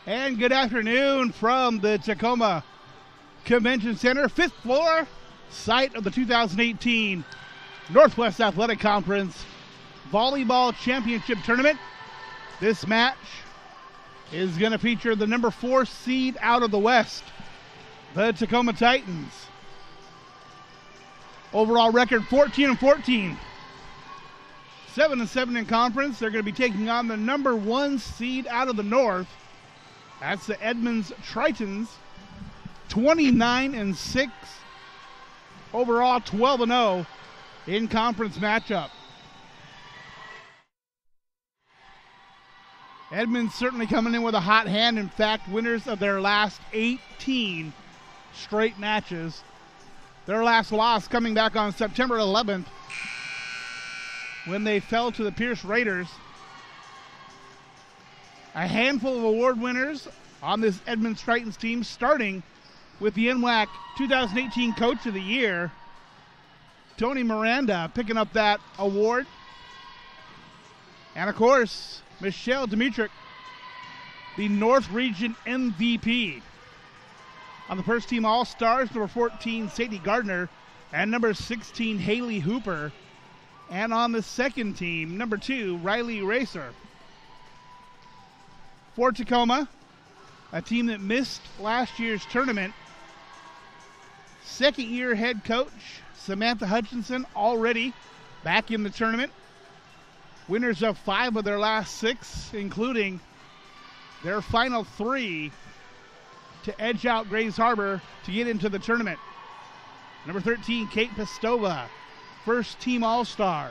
And good afternoon from the Tacoma Convention Center, 5th floor, site of the 2018 Northwest Athletic Conference Volleyball Championship Tournament. This match is going to feature the number 4 seed out of the West, the Tacoma Titans. Overall record 14-14. 7-7 in conference. They're going to be taking on the number 1 seed out of the North. That's the Edmonds Tritons, 29-6. Overall 12-0 in conference matchup. Edmonds certainly coming in with a hot hand. In fact, winners of their last 18 straight matches. Their last loss coming back on September 11th when they fell to the Pierce Raiders. A handful of award winners on this Edmonds Tritons team, starting with the NWAC 2018 Coach of the Year, Tony Miranda, picking up that award. And of course, Michelle Dimitrick, the North Region MVP. On the first team All-Stars, number 14, Sadie Gardner, and number 16, Haley Hooper. And on the second team, number 2, Riley Racer. For Tacoma, a team that missed last year's tournament, second-year head coach Samantha Hutchinson already back in the tournament. Winners of 5 of their last 6, including their final 3 to edge out Grays Harbor to get into the tournament. Number 13, Kate Pestova, first-team All-Star.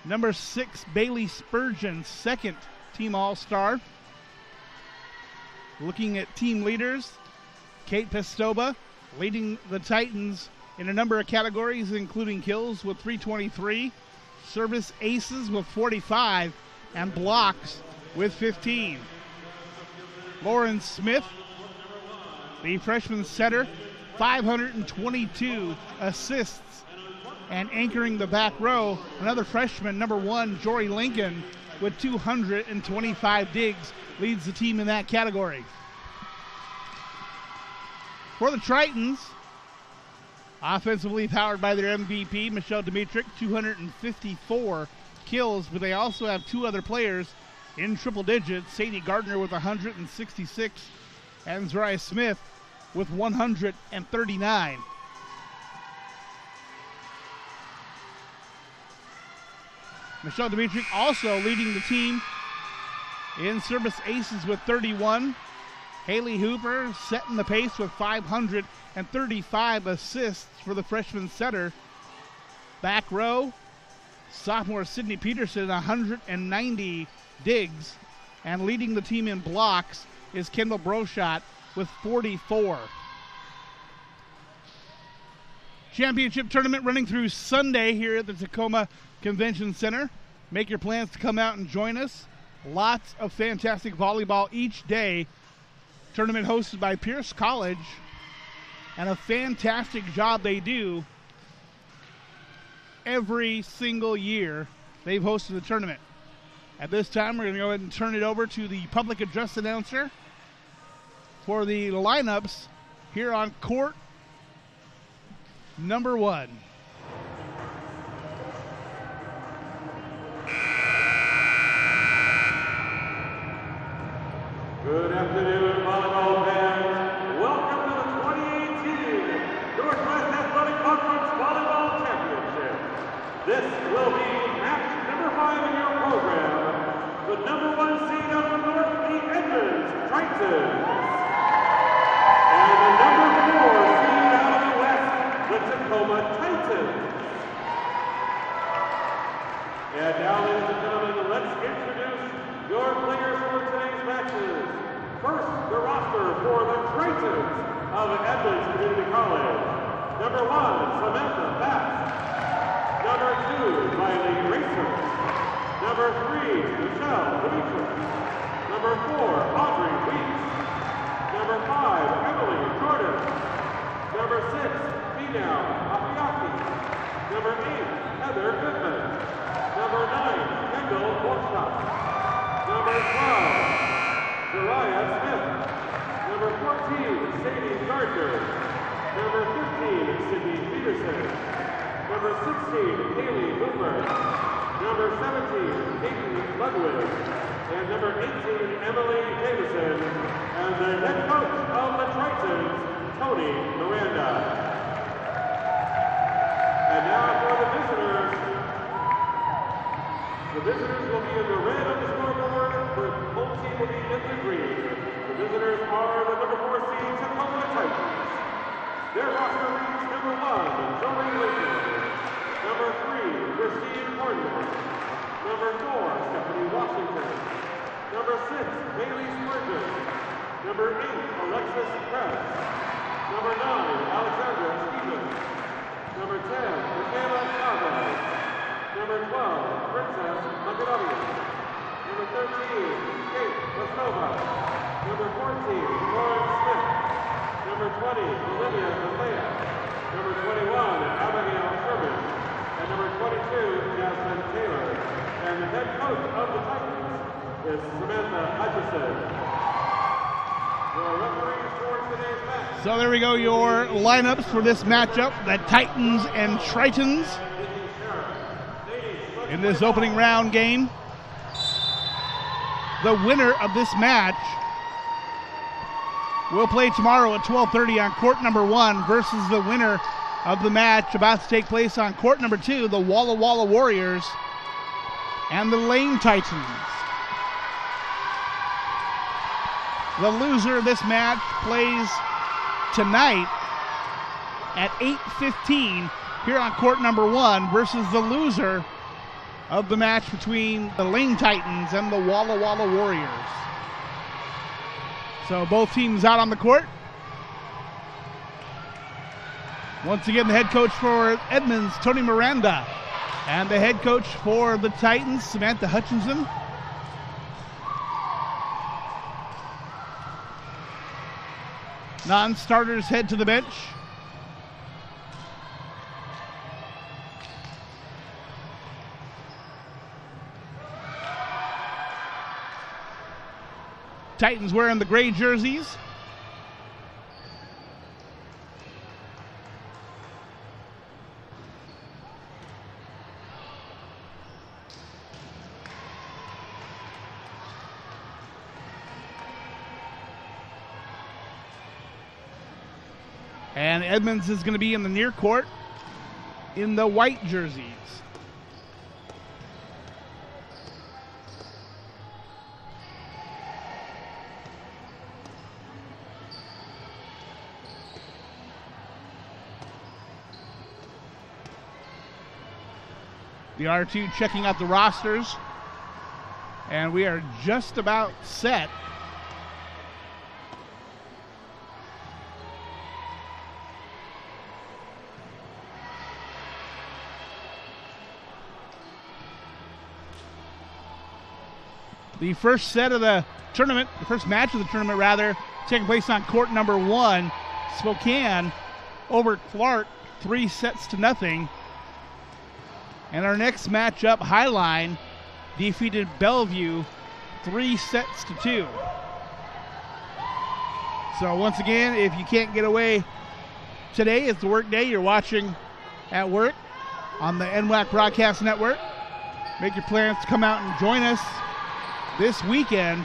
Number 6, Bailey Spurgeon, second-team All-Star. Looking at team leaders, Kate Pestova leading the Titans in a number of categories, including kills with 323, service aces with 45, and blocks with 15. Lauren Smith, the freshman setter, 522 assists. And anchoring the back row, another freshman, number 1, Jory Lincoln, with 225 digs, leads the team in that category. For the Tritons, offensively powered by their MVP, Michelle Dimitrick, 254 kills, but they also have 2 other players in triple digits, Sadie Gardner with 166, and Zariah Smith with 139. Michelle Dimitrick also leading the team in service aces with 31. Haley Hooper setting the pace with 535 assists for the freshman setter. Back row, sophomore Sydney Peterson, 190 digs. And leading the team in blocks is Kendall Broshot with 44. Championship tournament running through Sunday here at the Tacoma Convention Center. Make your plans to come out and join us. Lots of fantastic volleyball each day. Tournament hosted by Pierce College, and a fantastic job they do every single year they've hosted the tournament. At this time, we're going to go ahead and turn it over to the public address announcer for the lineups here on court number 1. Good afternoon, volleyball fans. Welcome to the 2018 Northwest Athletic Conference Volleyball Championship. This will be match number 5 in your program. The number 1 seed out of the North, the Edmonds Tritons. And the number 4 seed out of the West, the Tacoma Titans. And now, ladies and gentlemen, let's introduce your players for today's matches. First, the roster for the Tritons of Edmonds Community College. Number 1, Samantha Bass. Number 2, Riley Racer. Number 3, Michelle Dimitrick. Number 4, Audrey Weeks. Number 5, Emily Jordan. Number 6, Mina Apiaki. Number 8, Heather Goodman. Number 9, Kendall Borstadt. Number 12, Zariah Smith. Number 14, Sadie Gardner. Number 15, Sydney Peterson. Number 16, Haley Hooper. Number 17, Peyton Ludwig. And number 18, Emily Davison. And the head coach of the Tritons, Tony Miranda. And now for the visitors. The visitors will be in the red on the scoreboard, where the home team will be in the green. The visitors are the number 4 seed Tacoma Titans. Their roster reads number 1, Joey Lincoln. Number 3, Christine Horton. Number 4, Stephanie Washington. Number 6, Bailey Spurgeon. Number 8, Alexis Kress. Number 9, Alexandra Stevens. Number 10, Michaela Chavez. Number 12, Princess Magadovia. Number 13, Kate Vasnova. Number 14, Lauren Smith. Number 20, Olivia Malaya. Number 21, Abigail Sherman. And number 22, Jasmine Taylor. And the head coach of the Titans is Samantha Hutchison. Your referees for today's match. So there we go, your lineups for this matchup, the Titans and Tritons in this opening round game. The winner of this match will play tomorrow at 12:30 on court number 1 versus the winner of the match about to take place on court number 2, the Walla Walla Warriors and the Lane Titans. The loser of this match plays tonight at 8:15 here on court number 1 versus the loser of the match between the Lane Titans and the Walla Walla Warriors. So both teams out on the court. Once again, the head coach for Edmonds, Tony Miranda, and the head coach for the Titans, Samantha Hutchinson. Non-starters head to the bench. Titans wearing the gray jerseys. And Edmonds is going to be in the near court in the white jerseys. The R2 checking out the rosters, and we are just about set. The first set of the tournament, the first match of the tournament rather, taking place on court number 1. Spokane over Clark, 3-0. And our next matchup, Highline, defeated Bellevue 3-2. So once again, if you can't get away today, it's the work day, you're watching at work on the NWAC Broadcast Network, make your plans to come out and join us this weekend.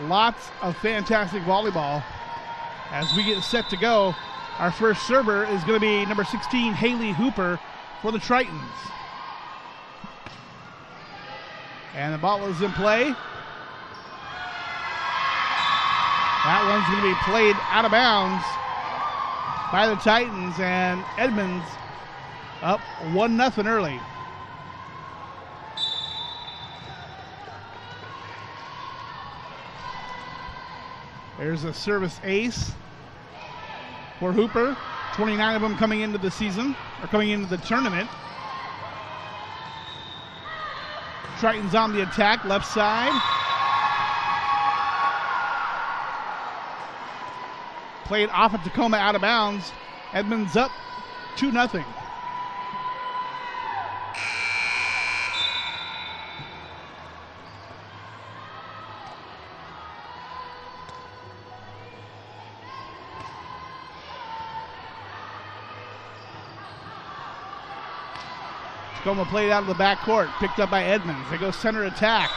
Lots of fantastic volleyball as we get set to go. Our first server is going to be number 16, Haley Hooper for the Tritons. And the ball is in play. That one's going to be played out of bounds by the Titans, and Edmonds up 1-0 early. There's a service ace for Hooper. 29 of them coming into the season, or coming into the tournament. Tritons on the attack, left side. Played off of Tacoma, out of bounds. Edmonds up 2-0. Tacoma played out of the backcourt, picked up by Edmonds. They go center attack.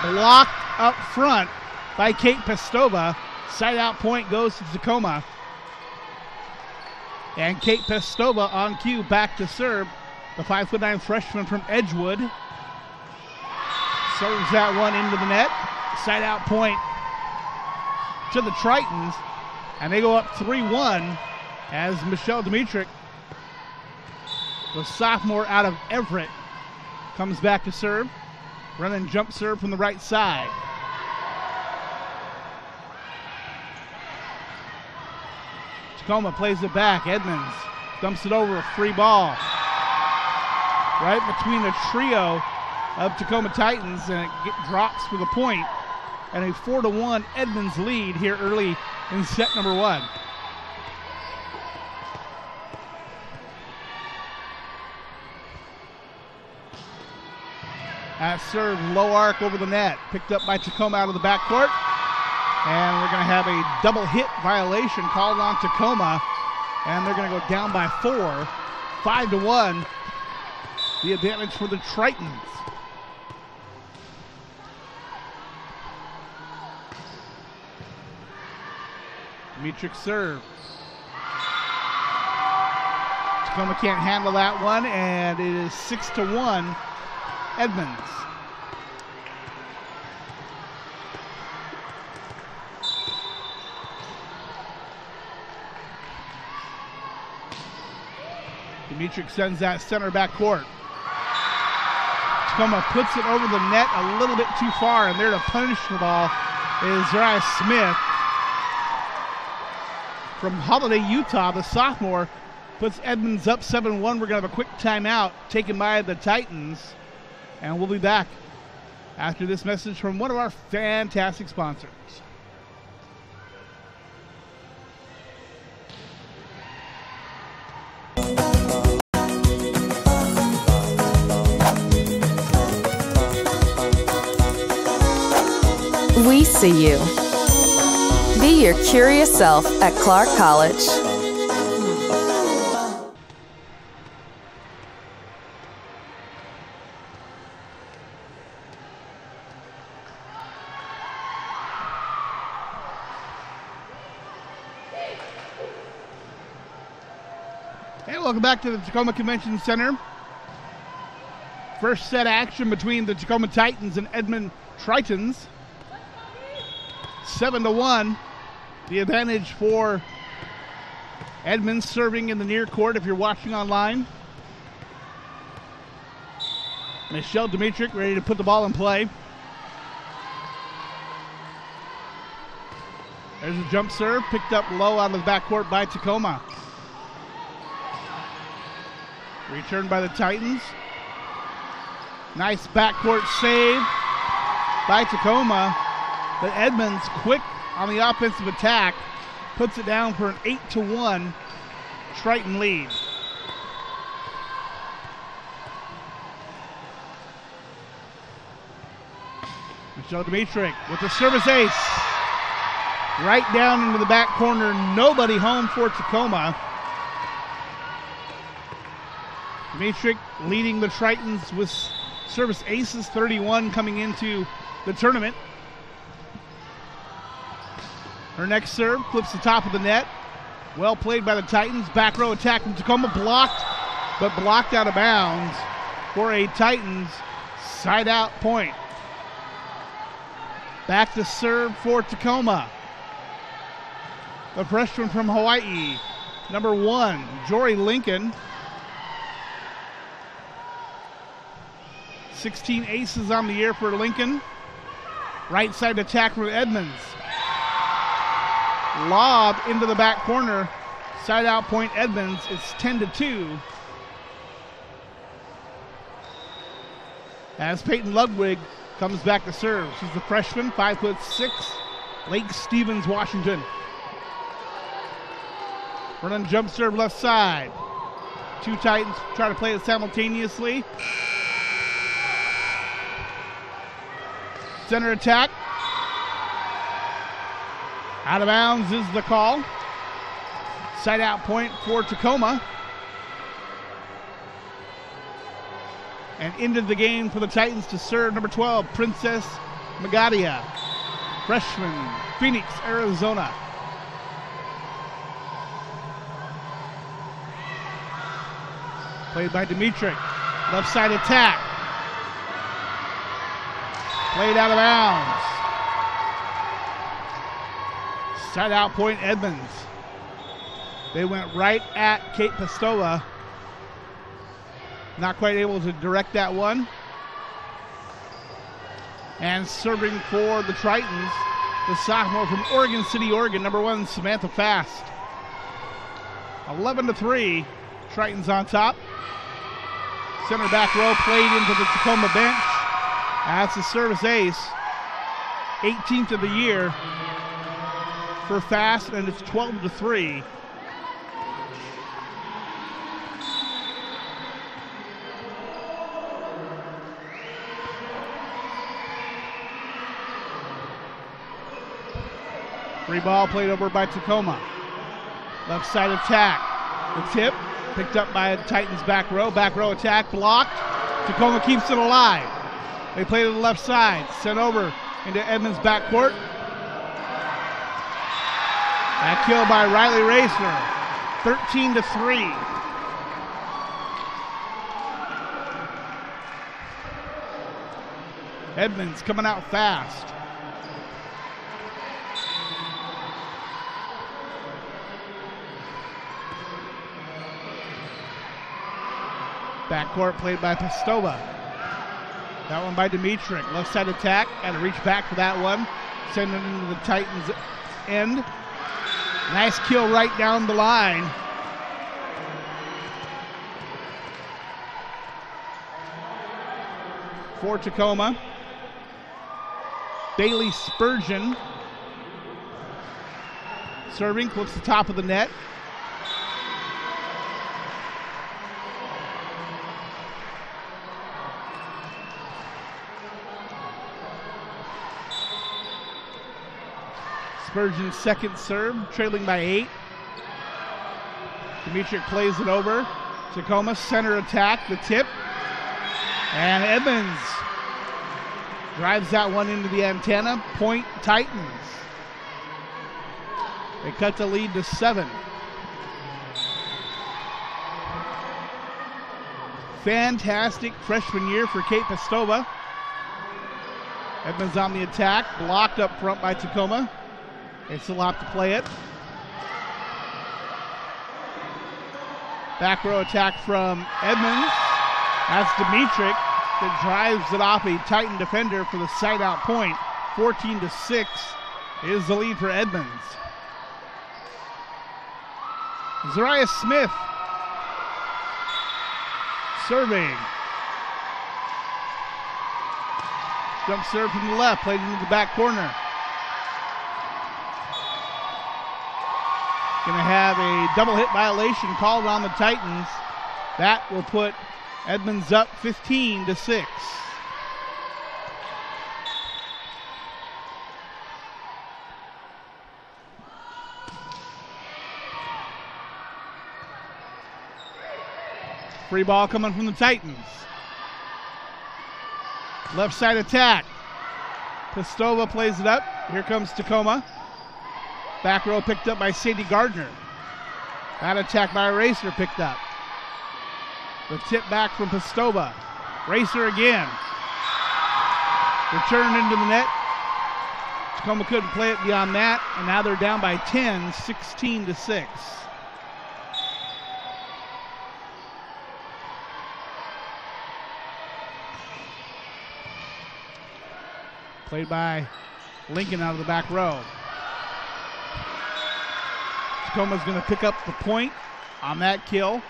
Blocked up front by Kate Pestova. Side out point goes to Tacoma. And Kate Pestova on cue back to serve. The 5'9" freshman from Edgewood. Serves that one into the net. Side out point to the Tritons. And they go up 3-1 as Michelle Dimitrick, the sophomore out of Everett, comes back to serve. Running jump serve from the right side. Tacoma plays it back. Edmonds dumps it over, a free ball. Right between the trio of Tacoma Titans, and it drops for the point. And a 4-1 Edmonds lead here early in set number 1. That serve, low arc over the net. Picked up by Tacoma out of the backcourt. And we're going to have a double hit violation called on Tacoma. And they're going to go down by 4. 5-1. The advantage for the Tritons. Dimitrick serve. Tacoma can't handle that one, and it is 6-1 Edmonds. Dimitrick sends that center back court. Tacoma puts it over the net a little bit too far, and there to punish the ball is Zariah Smith from Holiday, Utah. The sophomore puts Edmonds up 7-1. We're going to have a quick timeout taken by the Titans, and we'll be back after this message from one of our fantastic sponsors. We see you. Be your curious self at Clark College. And welcome back to the Tacoma Convention Center. First set action between the Tacoma Titans and Edmond Tritons. 7-1. The advantage for Edmonds, serving in the near court if you're watching online. Michelle Dimitrick ready to put the ball in play. There's a jump serve, picked up low out of the backcourt by Tacoma. Returned by the Titans. Nice backcourt save by Tacoma. But Edmonds, quick on the offensive attack, puts it down for an 8-1 Triton lead. Michelle Dimitrick with the service ace. Right down into the back corner. Nobody home for Tacoma. Dimitrick leading the Tritons with service aces, 31 coming into the tournament. Her next serve clips the top of the net. Well played by the Titans. Back row attack from Tacoma, blocked, but blocked out of bounds for a Titans side out point. Back to serve for Tacoma. The freshman from Hawaii, number 1, Jory Lincoln. 16 aces on the year for Lincoln. Right side attack from Edmonds. Lob into the back corner. Side out point Edmonds. It's 10-2. As Peyton Ludwig comes back to serve. She's the freshman, 5'6", Lake Stevens, Washington. Running jump serve left side. Two Titans try to play it simultaneously. Center attack. Out of bounds is the call. Side out point for Tacoma. And into the game for the Titans to serve number 12, Princess Magadia, freshman, Phoenix, Arizona. Played by Dimitrik. Left side attack. Played out of bounds. Side out point, Edmonds. They went right at Kate Pastova. Not quite able to direct that one. And serving for the Tritons, the sophomore from Oregon City, Oregon, number 1, Samantha Fast. 11-3, Tritons on top. Center back row played into the Tacoma bench. That's a service ace. 18th of the year for Fast, and it's 12-3. Free ball played over by Tacoma. Left side attack. The tip picked up by Titans back row. Back row attack blocked. Tacoma keeps it alive. They play to the left side. Sent over into Edmonds backcourt. That kill by Riley Racer. 13-3. Edmonds coming out fast. Backcourt played by Pastova. That one by Dimitrik. Left side attack. Got to reach back for that one. Send it into the Titans' end. Nice kill right down the line. For Tacoma. Bailey Spurgeon. Serving, clips the top of the net. Spurgeon's second serve, trailing by 8. Dimitrik plays it over. Tacoma center attack, the tip. And Edmonds drives that one into the antenna. Point Titans. They cut the lead to 7. Fantastic freshman year for Kate Pastova. Edmonds on the attack, blocked up front by Tacoma. They still have to play it. Back row attack from Edmonds. That's Dimitrik that drives it off a Titan defender for the side out point. 14-6 is the lead for Edmonds. Zariah Smith serving. Jump serve from the left, played into the back corner. Going to have a double hit violation called on the Titans. That will put Edmonds up 15-6. Free ball coming from the Titans. Left side attack. Pastova plays it up. Here comes Tacoma. Back row picked up by Sadie Gardner. That attack by Racer picked up. The tip back from Pastova. Racer again. Return into the net. Tacoma couldn't play it beyond that, and now they're down by 10, 16-6. Played by Lincoln out of the back row. Tacoma's going to pick up the point on that kill.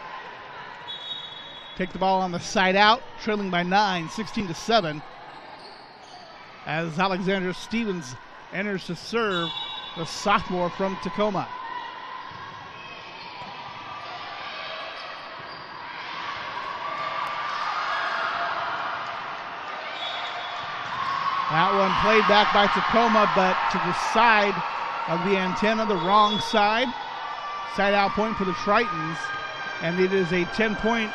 Take the ball on the side out, trailing by 9, 16-7. As Alexandra Stevens enters to serve, the sophomore from Tacoma. That one played back by Tacoma, but to the side of the antenna, the wrong side. Side out point for the Tritons, and it is a 10-point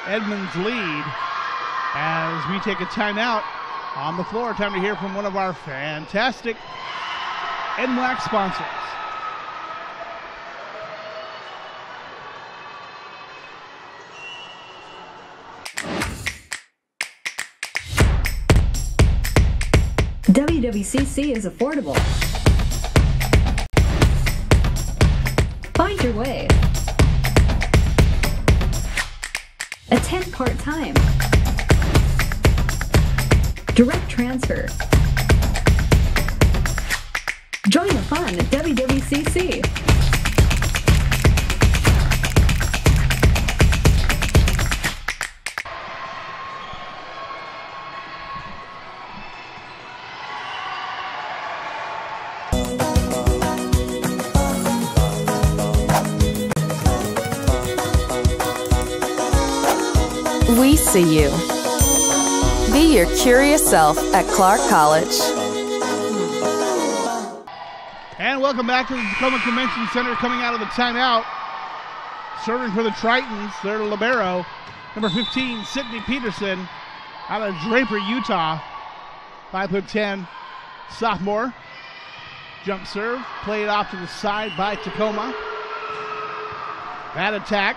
Edmonds lead. As we take a timeout on the floor, time to hear from one of our fantastic NWAC sponsors. WWCC is affordable. Find your way. Attend part-time. Direct transfer. Join the fun at WWCC. We see you. Be your curious self at Clark College. And welcome back to the Tacoma Convention Center, coming out of the timeout. Serving for the Tritons, their libero, number 15, Sydney Peterson, out of Draper, Utah. 5'10", sophomore. Jump serve, played off to the side by Tacoma. That attack.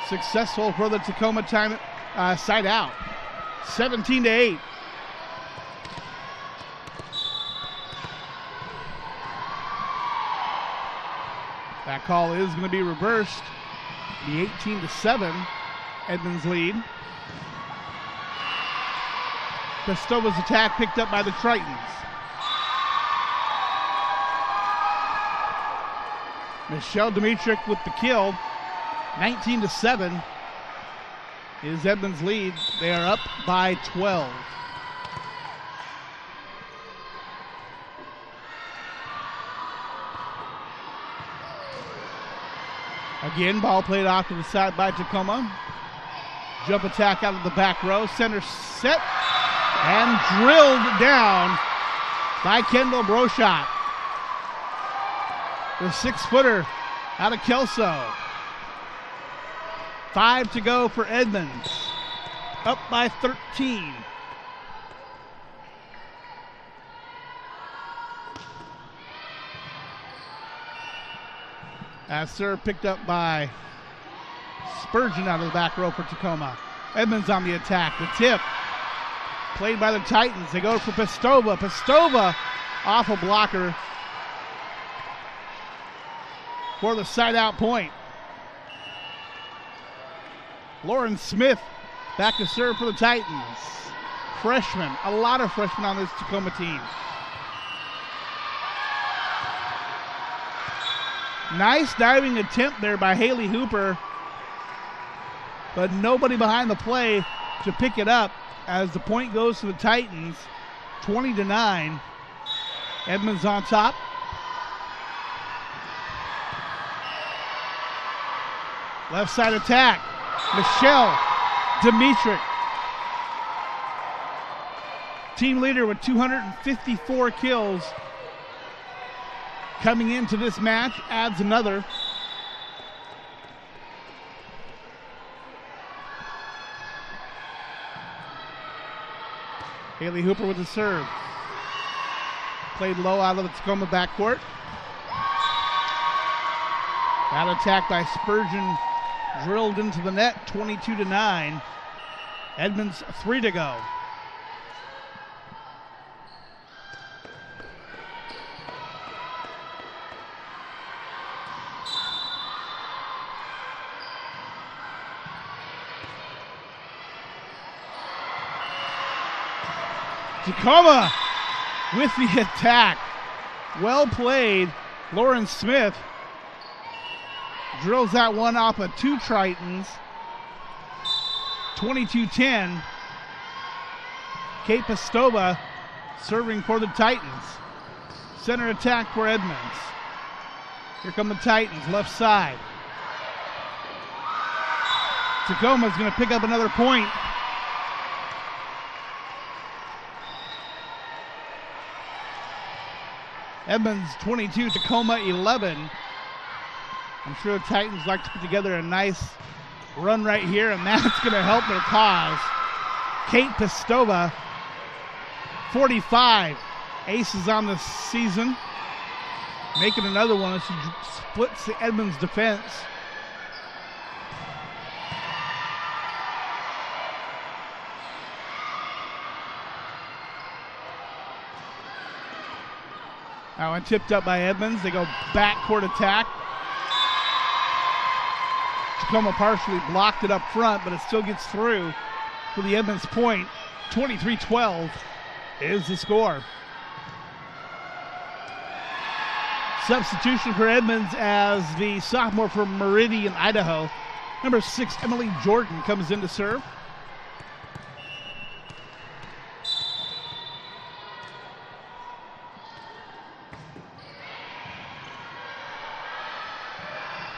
Successful for the Tacoma side out. 17-8. That call is going to be reversed. The 18-7 Edmonds lead. Pestova's attack picked up by the Tritons. Michelle Dimitrick with the kill. 19-7 is Edmonds' lead. They are up by 12. Again, ball played off to the side by Tacoma. Jump attack out of the back row. Center set and drilled down by Kendall Broshot. The 6-footer out of Kelso. 5 to go for Edmonds. Up by 13. As serve picked up by Spurgeon out of the back row for Tacoma. Edmonds on the attack. The tip played by the Titans. They go for Pestova. Pestova off a blocker for the side out point. Lauren Smith back to serve for the Titans. Freshman, a lot of freshmen on this Tacoma team. Nice diving attempt there by Haley Hooper, but nobody behind the play to pick it up as the point goes to the Titans. 20-9. Edmonds on top. Left side attack. Michelle Dimitrick, team leader with 254 kills, coming into this match, adds another. Haley Hooper with the serve. Played low out of the Tacoma backcourt. That attack by Spurgeon drilled into the net. 22-9. Edmonds 3 to go. Tacoma with the attack. Well played. Lauren Smith drills that one off of 2 Tritons. 22-10. Kate Pestova serving for the Titans. Center attack for Edmonds. Here come the Titans, left side. Tacoma's going to pick up another point. Edmonds 22, Tacoma 11. I'm sure the Titans like to put together a nice run right here, and that's going to help their cause. Kate Pistova, 45 aces on the season, making another one as she splits the Edmonds defense. That one tipped up by Edmonds. They go backcourt attack. Tacoma partially blocked it up front, but it still gets through for the Edmonds point. 23-12 is the score. Substitution for Edmonds as the sophomore from Meridian, Idaho. Number 6, Emily Jordan, comes in to serve.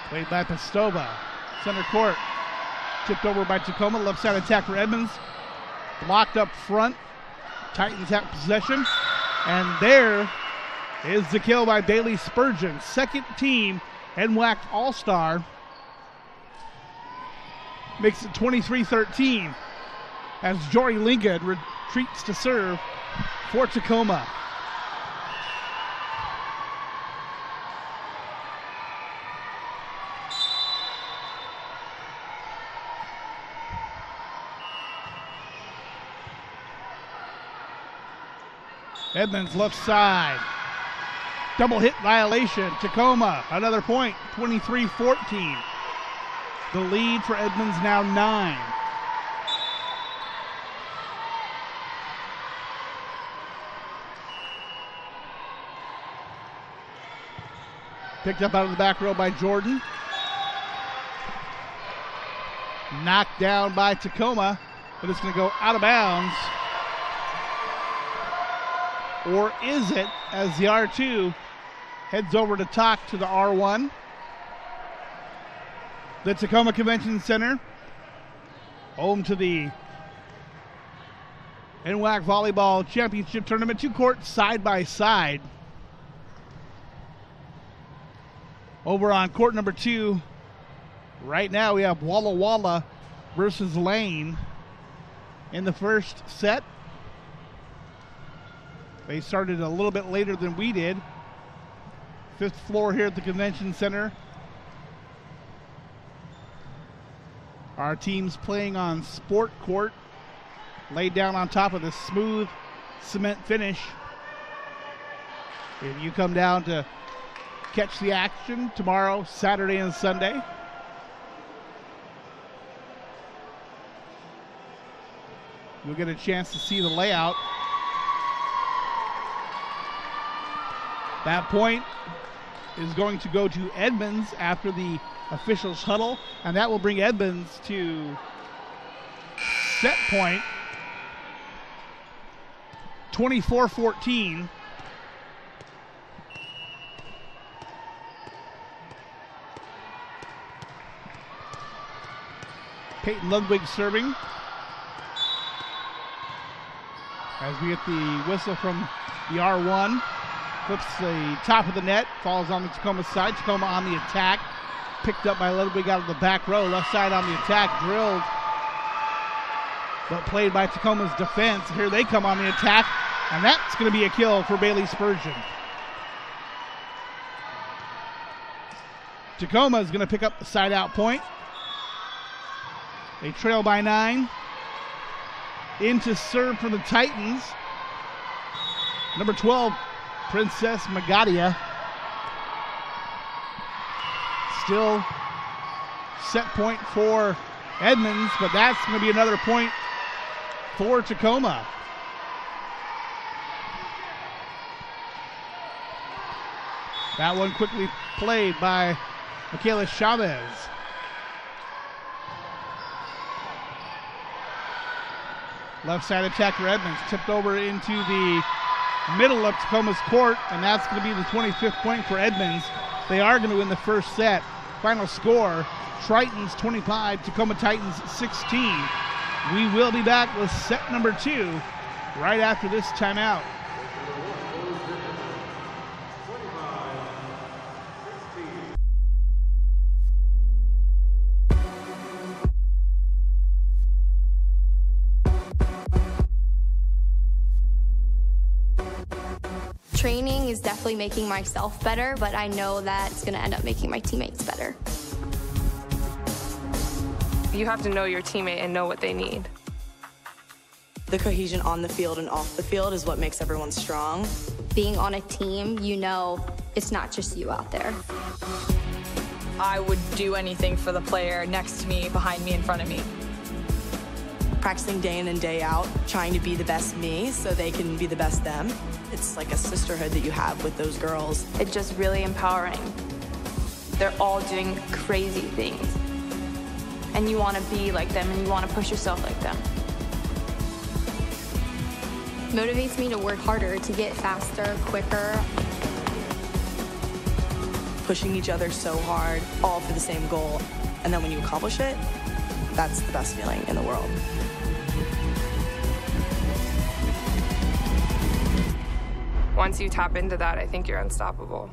Played by Pistova. Center court. Tipped over by Tacoma. Left side attack for Edmonds. Blocked up front. Titans have possession. And there is the kill by Bailey Spurgeon. Second team NWAC All-Star. Makes it 23-13 as Jory Lincoln retreats to serve for Tacoma. Edmonds left side. Double hit violation. Tacoma, another point, 23-14. The lead for Edmonds now 9. Picked up out of the back row by Jordan. Knocked down by Tacoma, but it's going to go out of bounds. Or is it, as the R2 heads over to talk to the R1? The Tacoma Convention Center, home to the NWAC Volleyball Championship Tournament. 2 courts side by side. Over on court number 2, right now we have Walla Walla versus Lane in the first set. They started a little bit later than we did. 5th floor here at the Convention Center. Our team's playing on sport court, laid down on top of the smooth cement finish. If you come down to catch the action tomorrow, Saturday and Sunday, you'll get a chance to see the layout. That point is going to go to Edmonds after the officials huddle, and that will bring Edmonds to set point. 24-14. Peyton Ludwig serving. As we get the whistle from the R1. Flips the top of the net, falls on the Tacoma side. Tacoma on the attack. Picked up by Ludwig out of the back row. Left side on the attack, drilled. But played by Tacoma's defense. Here they come on the attack, and that's going to be a kill for Bailey Spurgeon. Tacoma is going to pick up the side out point. They trail by 9. In to serve for the Titans. Number 12, Princess Magadia. Still set point for Edmonds, but that's going to be another point for Tacoma. That one quickly played by Michaela Chavez. Left side attack for Edmonds. Tipped over into the middle of Tacoma's court, and that's going to be the 25th point for Edmonds. They are going to win the first set. Final score, Tritons 25, Tacoma Titans 16. We will be back with set number 2 right after this timeout. definitely making myself better, but I know that it's going to end up making my teammates better. You have to know your teammate and know what they need. The cohesion on the field and off the field is what makes everyone strong. Being on a team, you know it's not just you out there. I would do anything for the player next to me, behind me, in front of me. Practicing day in and day out, trying to be the best me so they can be the best them. It's like a sisterhood that you have with those girls. It's just really empowering. They're all doing crazy things. And you want to be like them and you want to push yourself like them. Motivates me to work harder, to get faster, quicker. Pushing each other so hard, all for the same goal. And then when you accomplish it, that's the best feeling in the world. Once you tap into that, I think you're unstoppable.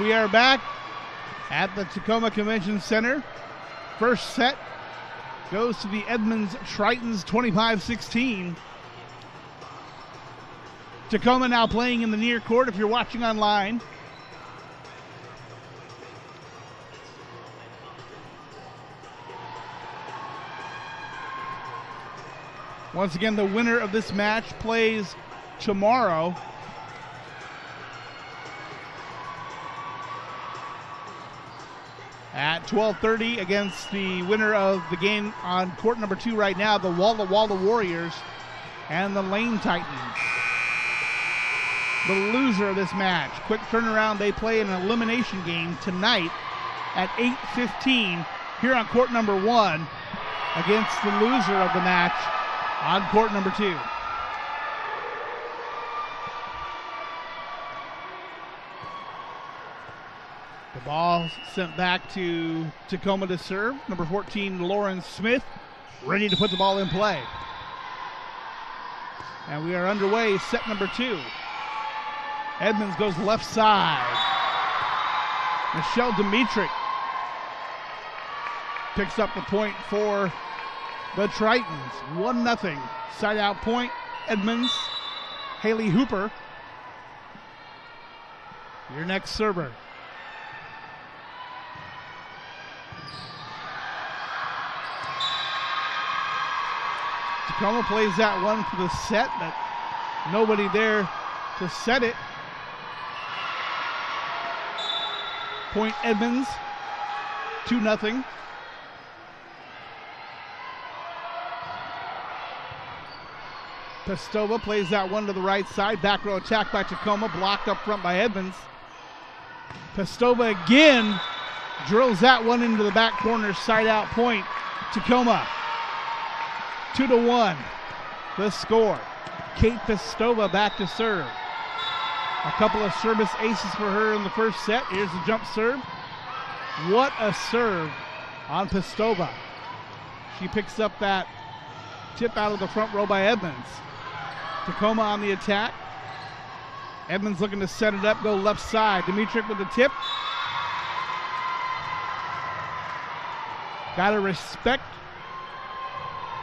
We are back at the Tacoma Convention Center. First set goes to the Edmonds Tritons, 25-16. Tacoma now playing in the near court if you're watching online. Once again, the winner of this match plays tomorrow. At 12:30 against the winner of the game on court number 2 right now, the Walla Walla Warriors and the Lane Titans. The loser of this match, quick turnaround, they play an elimination game tonight at 8:15 here on court number 1 against the loser of the match on court number 2. The ball sent back to Tacoma to serve. Number 14, Lauren Smith, ready to put the ball in play. And we are underway, set number 2. Edmonds goes left side. Michelle Dimitri picks up the point for the Tritons. 1-0. Side out point, Edmonds. Haley Hooper, your next server. Tacoma plays that one for the set, but nobody there to set it. Point Edmonds, 2-0. Pestova plays that one to the right side. Back row attack by Tacoma, blocked up front by Edmonds. Pestova again drills that one into the back corner, side out point. Tacoma. 2-1, the score. Kate Pestova back to serve. A couple of service aces for her in the first set. Here's the jump serve. What a serve on Pestova. She picks up that tip out of the front row by Edmonds. Tacoma on the attack. Edmonds looking to set it up, go left side. Dimitri with the tip. Got to respect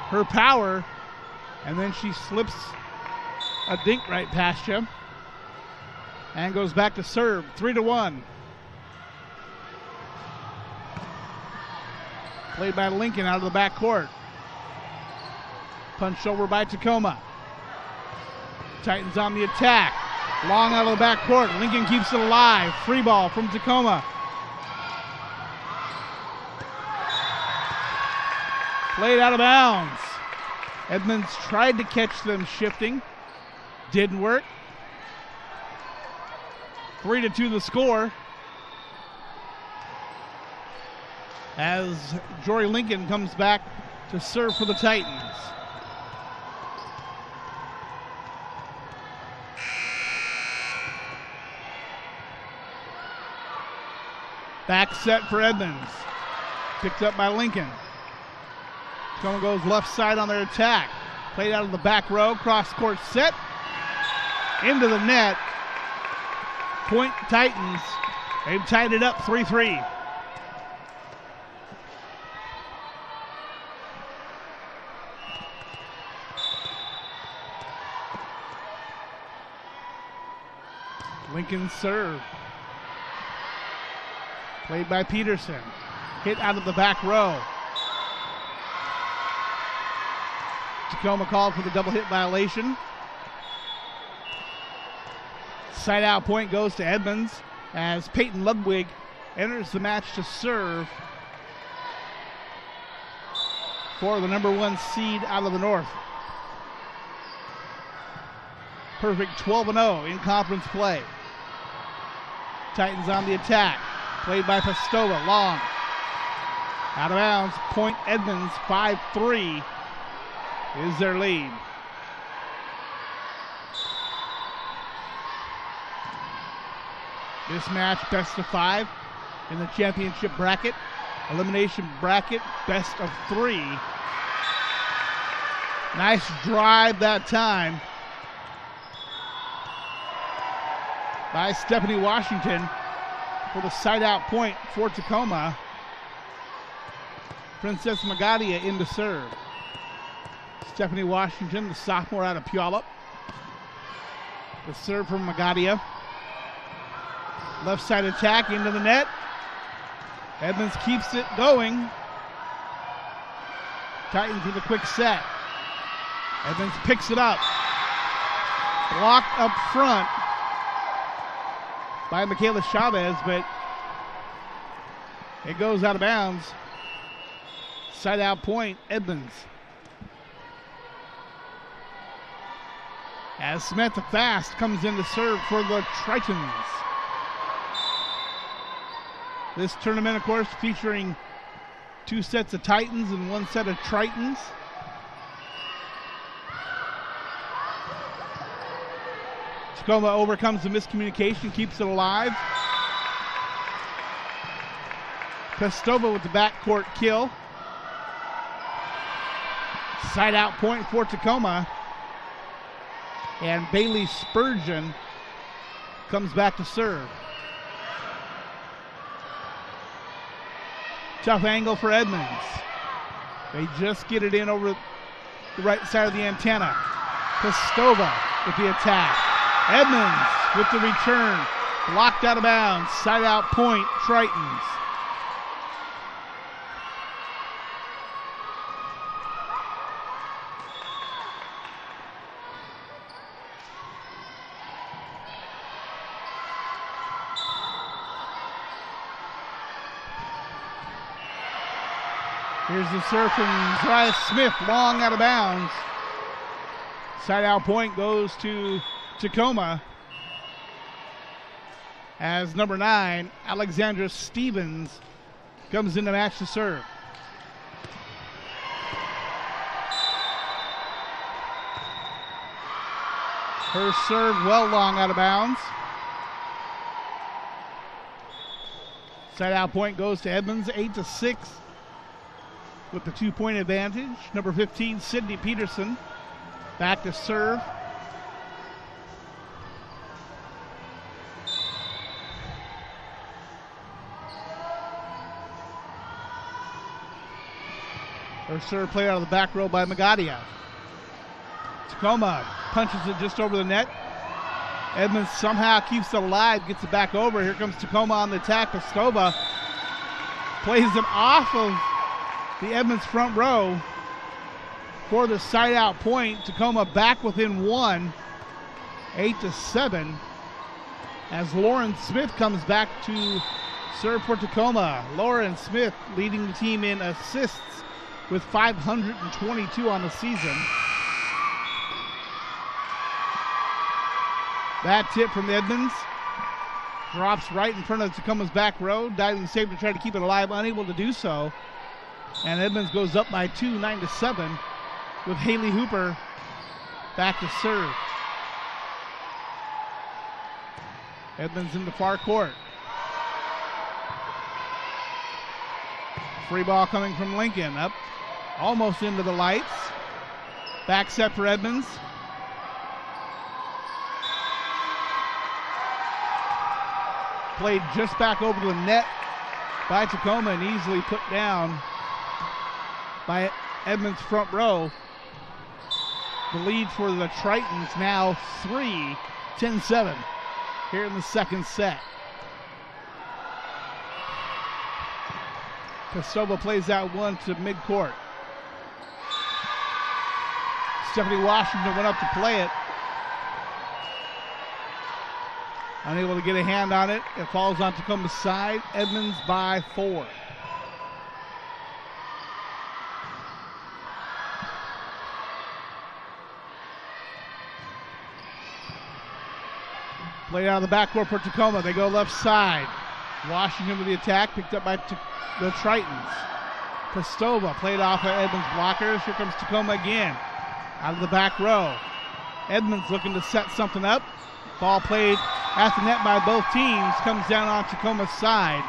her power, and then she slips a dink right past you and goes back to serve. 3-1. Played by Lincoln out of the back court. Punched over by Tacoma. Titans on the attack. Long out of the back court. Lincoln keeps it alive. Free ball from Tacoma. Played out of bounds. Edmonds tried to catch them shifting. Didn't work. 3-2 the score. As Jory Lincoln comes back to serve for the Titans. Back set for Edmonds. Picked up by Lincoln. Tacoma goes left side on their attack. Played out of the back row. Cross court set. Into the net. Point Titans. They've tied it up 3-3. Lincoln serve. Played by Peterson. Hit out of the back row. Tacoma called for the double hit violation. Side out point goes to Edmonds as Peyton Ludwig enters the match to serve for the number 1 seed out of the North. Perfect 12-0 in conference play. Titans on the attack. Played by Pastova. Long. Out of bounds. Point Edmonds. 5-3 is their lead. This match best of 5 in the championship bracket. Elimination bracket best of 3. Nice drive that time by Stephanie Washington for the side out point for Tacoma. Princess Magadia in to serve. Stephanie Washington, the sophomore out of Puyallup. The serve from Magadia. Left side attack into the net. Edmonds keeps it going. Titans with a quick set. Edmonds picks it up. Blocked up front by Michaela Chavez, but it goes out of bounds. Side out point, Edmonds. As Samantha Fast comes in to serve for the Tritons. This tournament, of course, featuring 2 sets of Titans and 1 set of Tritons. Tacoma overcomes the miscommunication, keeps it alive. Pastova with the backcourt kill. Side out point for Tacoma. And Bailey Spurgeon comes back to serve. Tough angle for Edmonds. They just get it in over the right side of the antenna. Pastova with the attack. Edmonds with the return. Blocked out of bounds. Side out point, Tritons. Here's the serve from Zariah Smith, long out of bounds. Side out point goes to Tacoma as number 9, Alexandra Stevens, comes in the match to serve. Her serve well long out of bounds. Side out point goes to Edmonds, 8-6 with the 2-point advantage. Number 15, Sydney Peterson, back to serve. Her serve played out of the back row by Magadia. Tacoma punches it just over the net. Edmonds somehow keeps it alive, gets it back over. Here comes Tacoma on the attack. Pastova plays it off of the Edmonds front row for the side out point. Tacoma back within 1, 8-7, as Lauren Smith comes back to serve for Tacoma. Lauren Smith leading the team in assists with 522 on the season. That tip from Edmonds drops right in front of Tacoma's back row. Diving save to try to keep it alive, unable to do so. And Edmonds goes up by 2, 9-7, with Haley Hooper back to serve. Edmonds in the far court. Free ball coming from Lincoln, up almost into the lights. Back set for Edmonds. Played just back over the net by Tacoma and easily put down by Edmonds' front row. The lead for the Tritons now 3, 10-7 here in the second set. Kostova plays out one to midcourt. Stephanie Washington went up to play it. Unable to get a hand on it. It falls on Tacoma's side. Edmonds by 4. Played out of the backcourt for Tacoma. They go left side. Washington with the attack, picked up by the Tritons. Kostova played off of Edmonds' blockers. Here comes Tacoma again. Out of the back row. Edmonds looking to set something up. Ball played at the net by both teams. Comes down on Tacoma's side.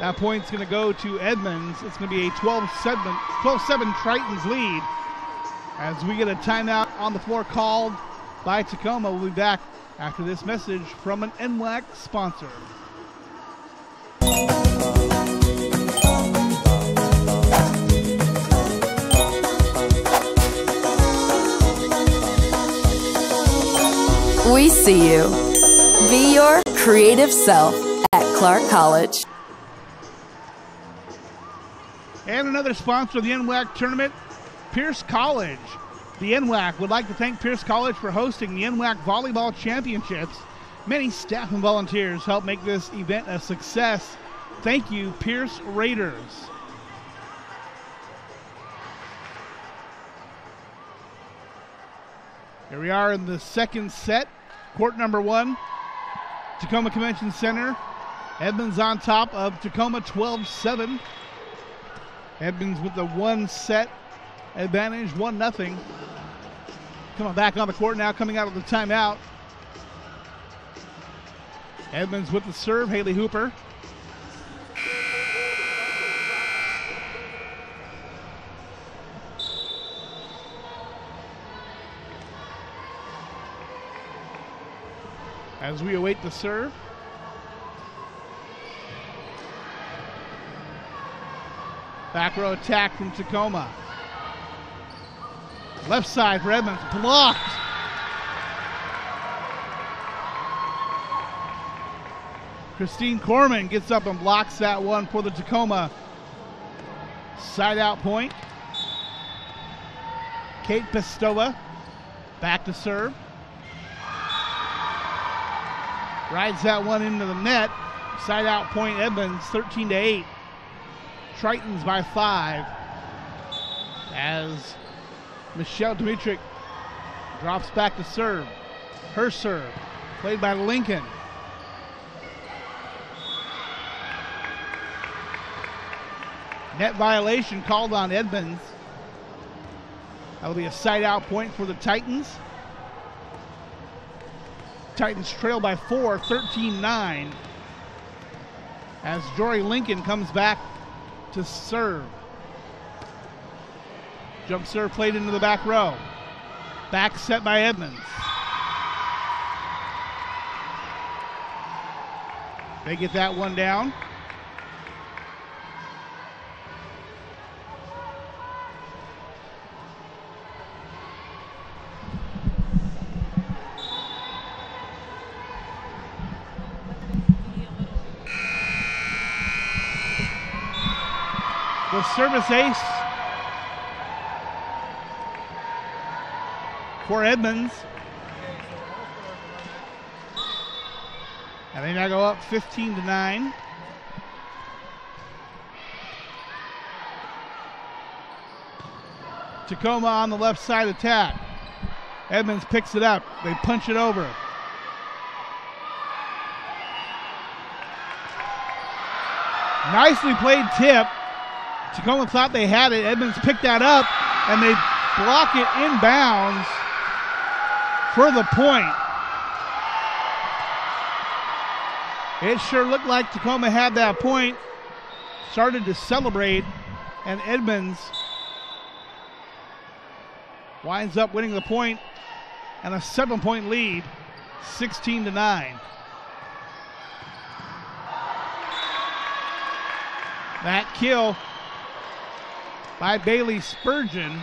That point's going to go to Edmonds. It's going to be a 12-7 Tritons lead. As we get a timeout on the floor called by Tacoma. We'll be back after this message from an NWAC sponsor. We see you. Be your creative self at Clark College. And another sponsor of the NWAC tournament, Pierce College. The NWAC would like to thank Pierce College for hosting the NWAC Volleyball Championships. Many staff and volunteers help make this event a success. Thank you, Pierce Raiders. Here we are in the second set. Court number 1, Tacoma Convention Center. Edmonds on top of Tacoma 12-7. Edmonds with the 1 set advantage, 1-0. Coming back on the court now, coming out of the timeout. Edmonds with the serve, Haley Hooper. As we await the serve. Back row attack from Tacoma. Left side for Edmonds, blocked. Christine Corman gets up and blocks that one for the Tacoma side out point. Kate Kostova back to serve. Rides that one into the net. Side out point Edmonds, 13-8. Tritons by 5. As Michelle Dimitrick drops back to serve. Her serve, played by Lincoln. Net violation called on Edmonds. That'll be a side out point for the Titans. Titans trail by 4, 13-9. As Jory Lincoln comes back to serve. Jump serve played into the back row. Back set by Edmonds. They get that one down. The service ace for Edmonds. And they now go up 15-9. Tacoma on the left side attack. Edmonds picks it up. They punch it over. Nicely played tip. Tacoma thought they had it. Edmonds picked that up, and they block it inbounds for the point. It sure looked like Tacoma had that point. Started to celebrate, and Edmonds winds up winning the point and a 7-point lead, 16-9. That kill by Bailey Spurgeon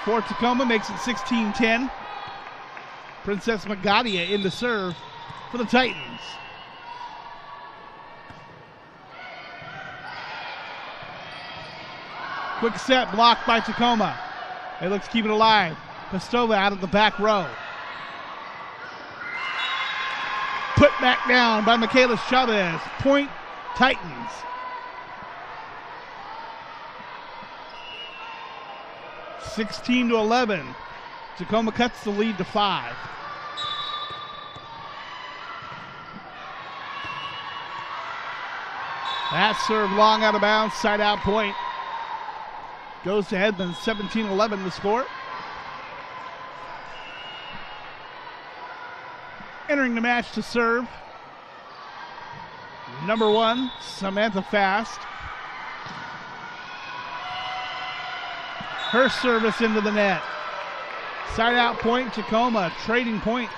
for Tacoma makes it 16-10. Princess Magadia in the serve for the Titans. Quick set blocked by Tacoma. They look to keep it alive. Pastova out of the back row. Put back down by Michaela Chavez. Point Titans. (16-11). Tacoma cuts the lead to 5. That serve long out of bounds, side out point. Goes to Edmonds, 17-11 the score. Entering the match to serve, number 1, Samantha Fast. Her service into the net. Side out point, Tacoma trading points.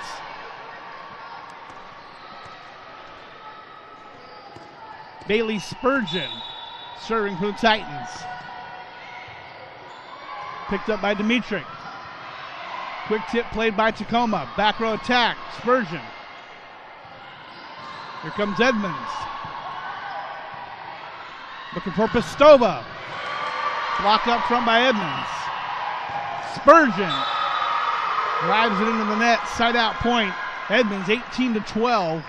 Bailey Spurgeon serving for the Titans. Picked up by Dimitric. Quick tip played by Tacoma. Back row attack, Spurgeon. Here comes Edmonds. Looking for Pastova. Blocked up front by Edmonds. Spurgeon drives it into the net. Side out point. Edmonds 18-12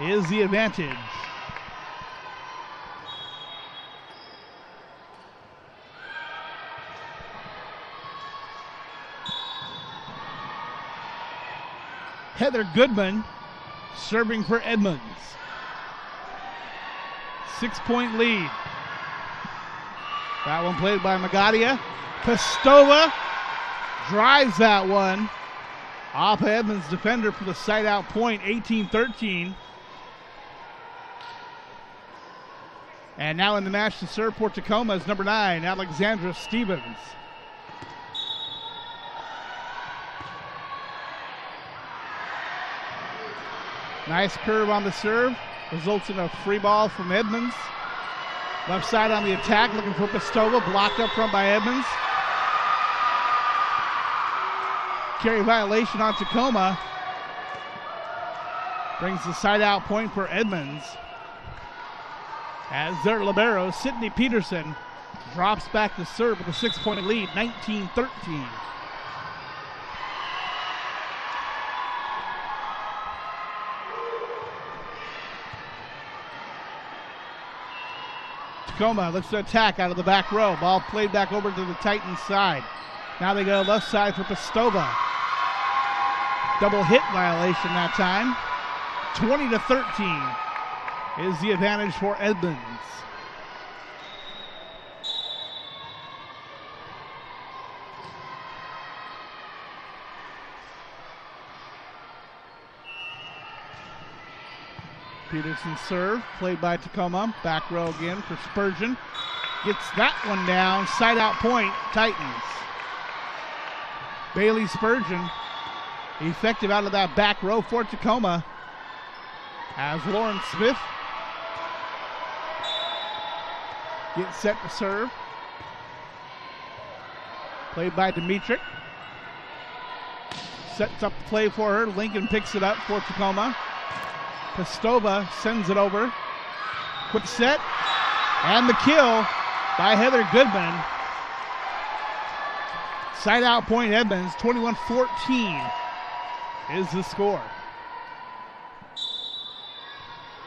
is the advantage. Heather Goodman serving for Edmonds. 6-point lead. That one played by Magadia. Pastova drives that one off Edmonds' defender for the side out point, 18-13. And now in the match to serve for Tacoma is number 9, Alexandra Stevens. Nice curve on the serve. Results in a free ball from Edmonds. Left side on the attack, looking for Pastova. Blocked up front by Edmonds. Carry violation on Tacoma. Brings the side out point for Edmonds. As their libero, Sydney Peterson, drops back to serve with a 6-point lead, 19-13. Tacoma looks to attack out of the back row. Ball played back over to the Titans side. Now they go left side for Pastova. Double hit violation that time. 20-13 is the advantage for Edmonds. Peterson serve, played by Tacoma. Back row again for Spurgeon. Gets that one down. Side out point, Titans. Bailey Spurgeon, effective out of that back row for Tacoma. As Lauren Smith gets set to serve. Played by Dimitric. Sets up the play for her. Lincoln picks it up for Tacoma. Pastova sends it over. Quick set. And the kill by Heather Goodman. Side out point Edmonds. 21-14 is the score.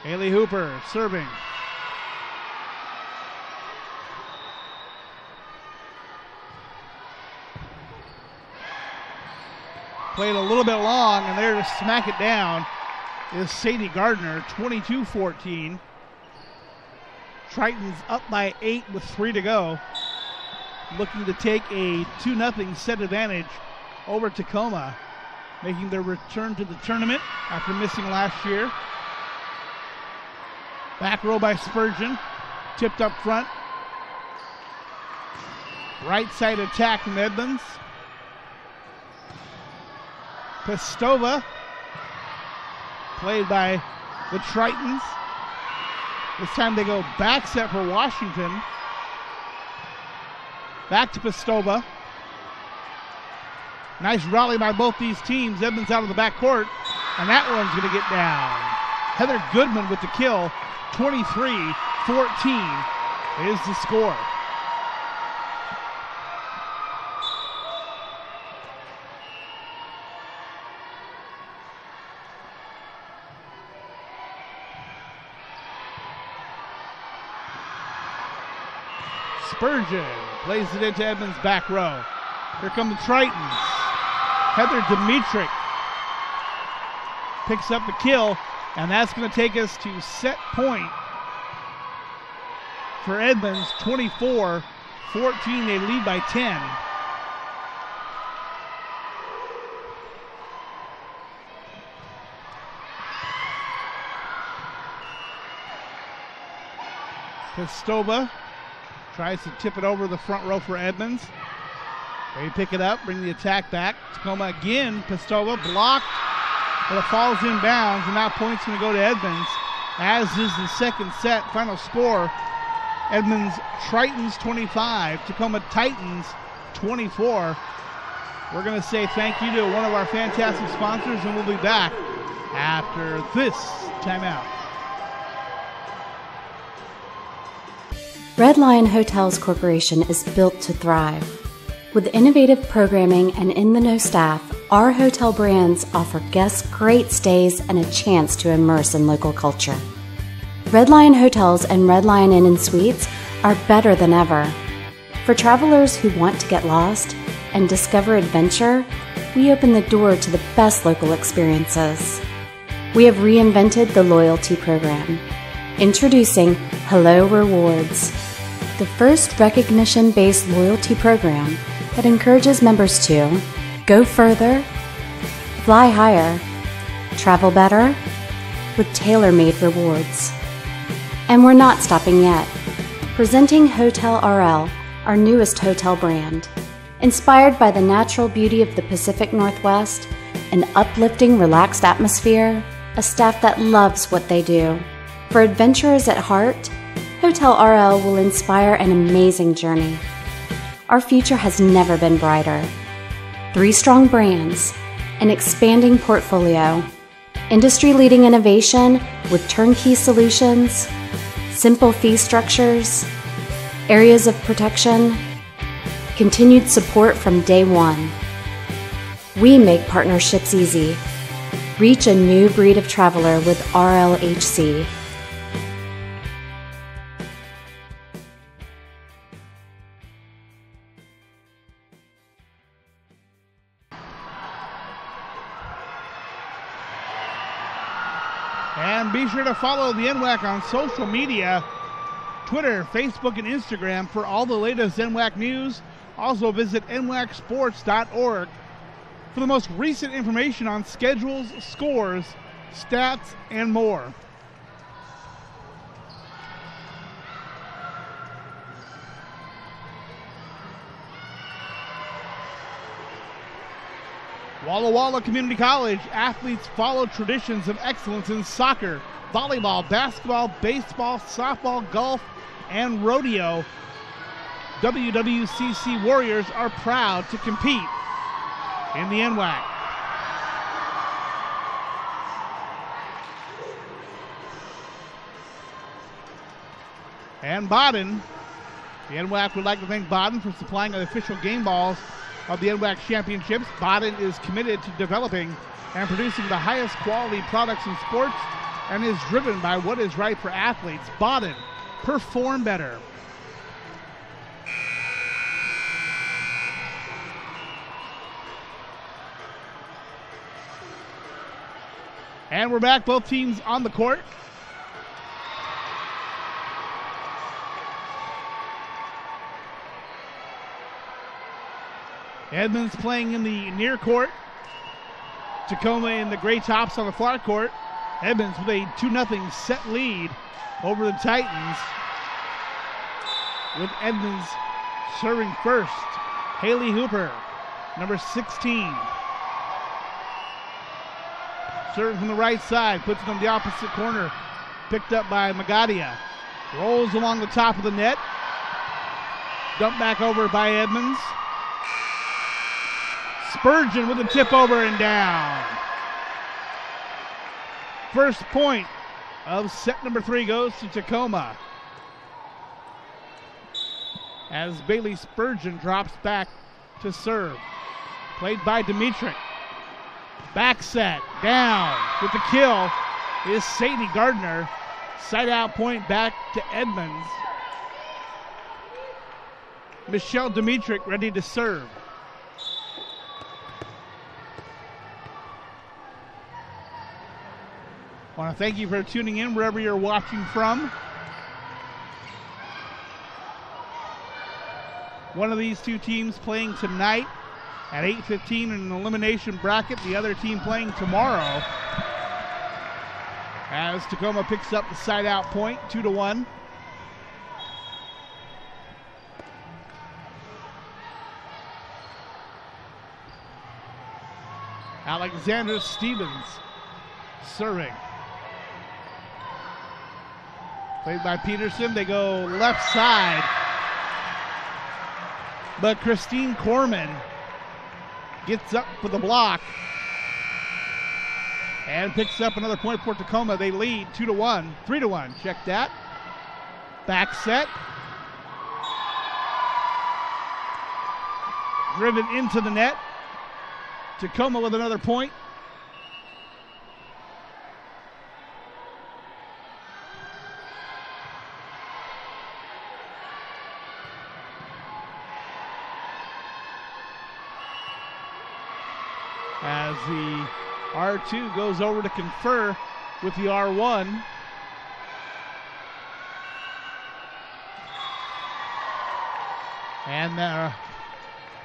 Haley Hooper serving. Played a little bit long, and there to smack it down is Sadie Gardner, 22-14. Triton's up by 8 with 3 to go. Looking to take a 2-0 set advantage over Tacoma, making their return to the tournament after missing last year. Back row by Spurgeon, tipped up front. Right side attack from Edmonds. Pestova, played by the Tritons. This time they go back set for Washington. Back to Pestova. Nice rally by both these teams. Edmonds out of the back court, and that one's going to get down. Heather Goodman with the kill. 23-14 is the score. Spurgeon plays it into Edmonds' back row. Here come the Tritons. Heather Dimitrick picks up the kill, and that's going to take us to set point for Edmonds. 24-14, they lead by 10. Pestova tries to tip it over the front row for Edmonds. They pick it up, bring the attack back. Tacoma again, Pestova blocked, but it falls inbounds, and now points going to go to Edmonds, as is the second set. Final score, Edmonds Tritons 25, Tacoma Titans 24. We're going to say thank you to one of our fantastic sponsors, and we'll be back after this timeout. Red Lion Hotels Corporation is built to thrive. With innovative programming and in-the-know staff, our hotel brands offer guests great stays and a chance to immerse in local culture. Red Lion Hotels and Red Lion Inn & Suites are better than ever. For travelers who want to get lost and discover adventure, we open the door to the best local experiences. We have reinvented the loyalty program. Introducing Hello Rewards, the first recognition-based loyalty program that encourages members to go further, fly higher, travel better, with tailor-made rewards. And we're not stopping yet. Presenting Hotel RL, our newest hotel brand. Inspired by the natural beauty of the Pacific Northwest, an uplifting, relaxed atmosphere, a staff that loves what they do. For adventurers at heart, Hotel RL will inspire an amazing journey. Our future has never been brighter. 3 strong brands, an expanding portfolio, industry-leading innovation with turnkey solutions, simple fee structures, areas of protection, continued support from day one. We make partnerships easy. Reach a new breed of traveler with RLHC. And be sure to follow the NWAC on social media, Twitter, Facebook, and Instagram for all the latest NWAC news. Also visit nwacsports.org for the most recent information on schedules, scores, stats, and more. Walla Walla Community College athletes follow traditions of excellence in soccer, volleyball, basketball, baseball, softball, golf, and rodeo. WWCC Warriors are proud to compete in the NWAC. And Baden, the NWAC would like to thank Baden for supplying the official game balls of the NWAC Championships. Baden is committed to developing and producing the highest quality products in sports and is driven by what is right for athletes. Baden, perform better. And we're back, both teams on the court. Edmonds playing in the near court. Tacoma in the gray tops on the far court. Edmonds with a 2-0 set lead over the Titans. With Edmonds serving first. Haley Hooper, number 16. Serving from the right side, puts it on the opposite corner. Picked up by Magadia. Rolls along the top of the net. Dumped back over by Edmonds. Spurgeon with a tip over and down. First point of set number 3 goes to Tacoma. As Bailey Spurgeon drops back to serve. Played by Dimitrik. Back set, down with the kill is Sadie Gardner. Side out point back to Edmonds. Michelle Dimitrik ready to serve. I want to thank you for tuning in wherever you're watching from. One of these two teams playing tonight at 8:15 in an elimination bracket. The other team playing tomorrow. As Tacoma picks up the side out point, 2-1. Alexander Stevens serving. Played by Peterson. They go left side. But Christine Corman gets up for the block. And picks up another point for Tacoma. They lead 2-1, 3-1. Check that. Back set. Driven into the net. Tacoma with another point. As the R2 goes over to confer with the R1. And the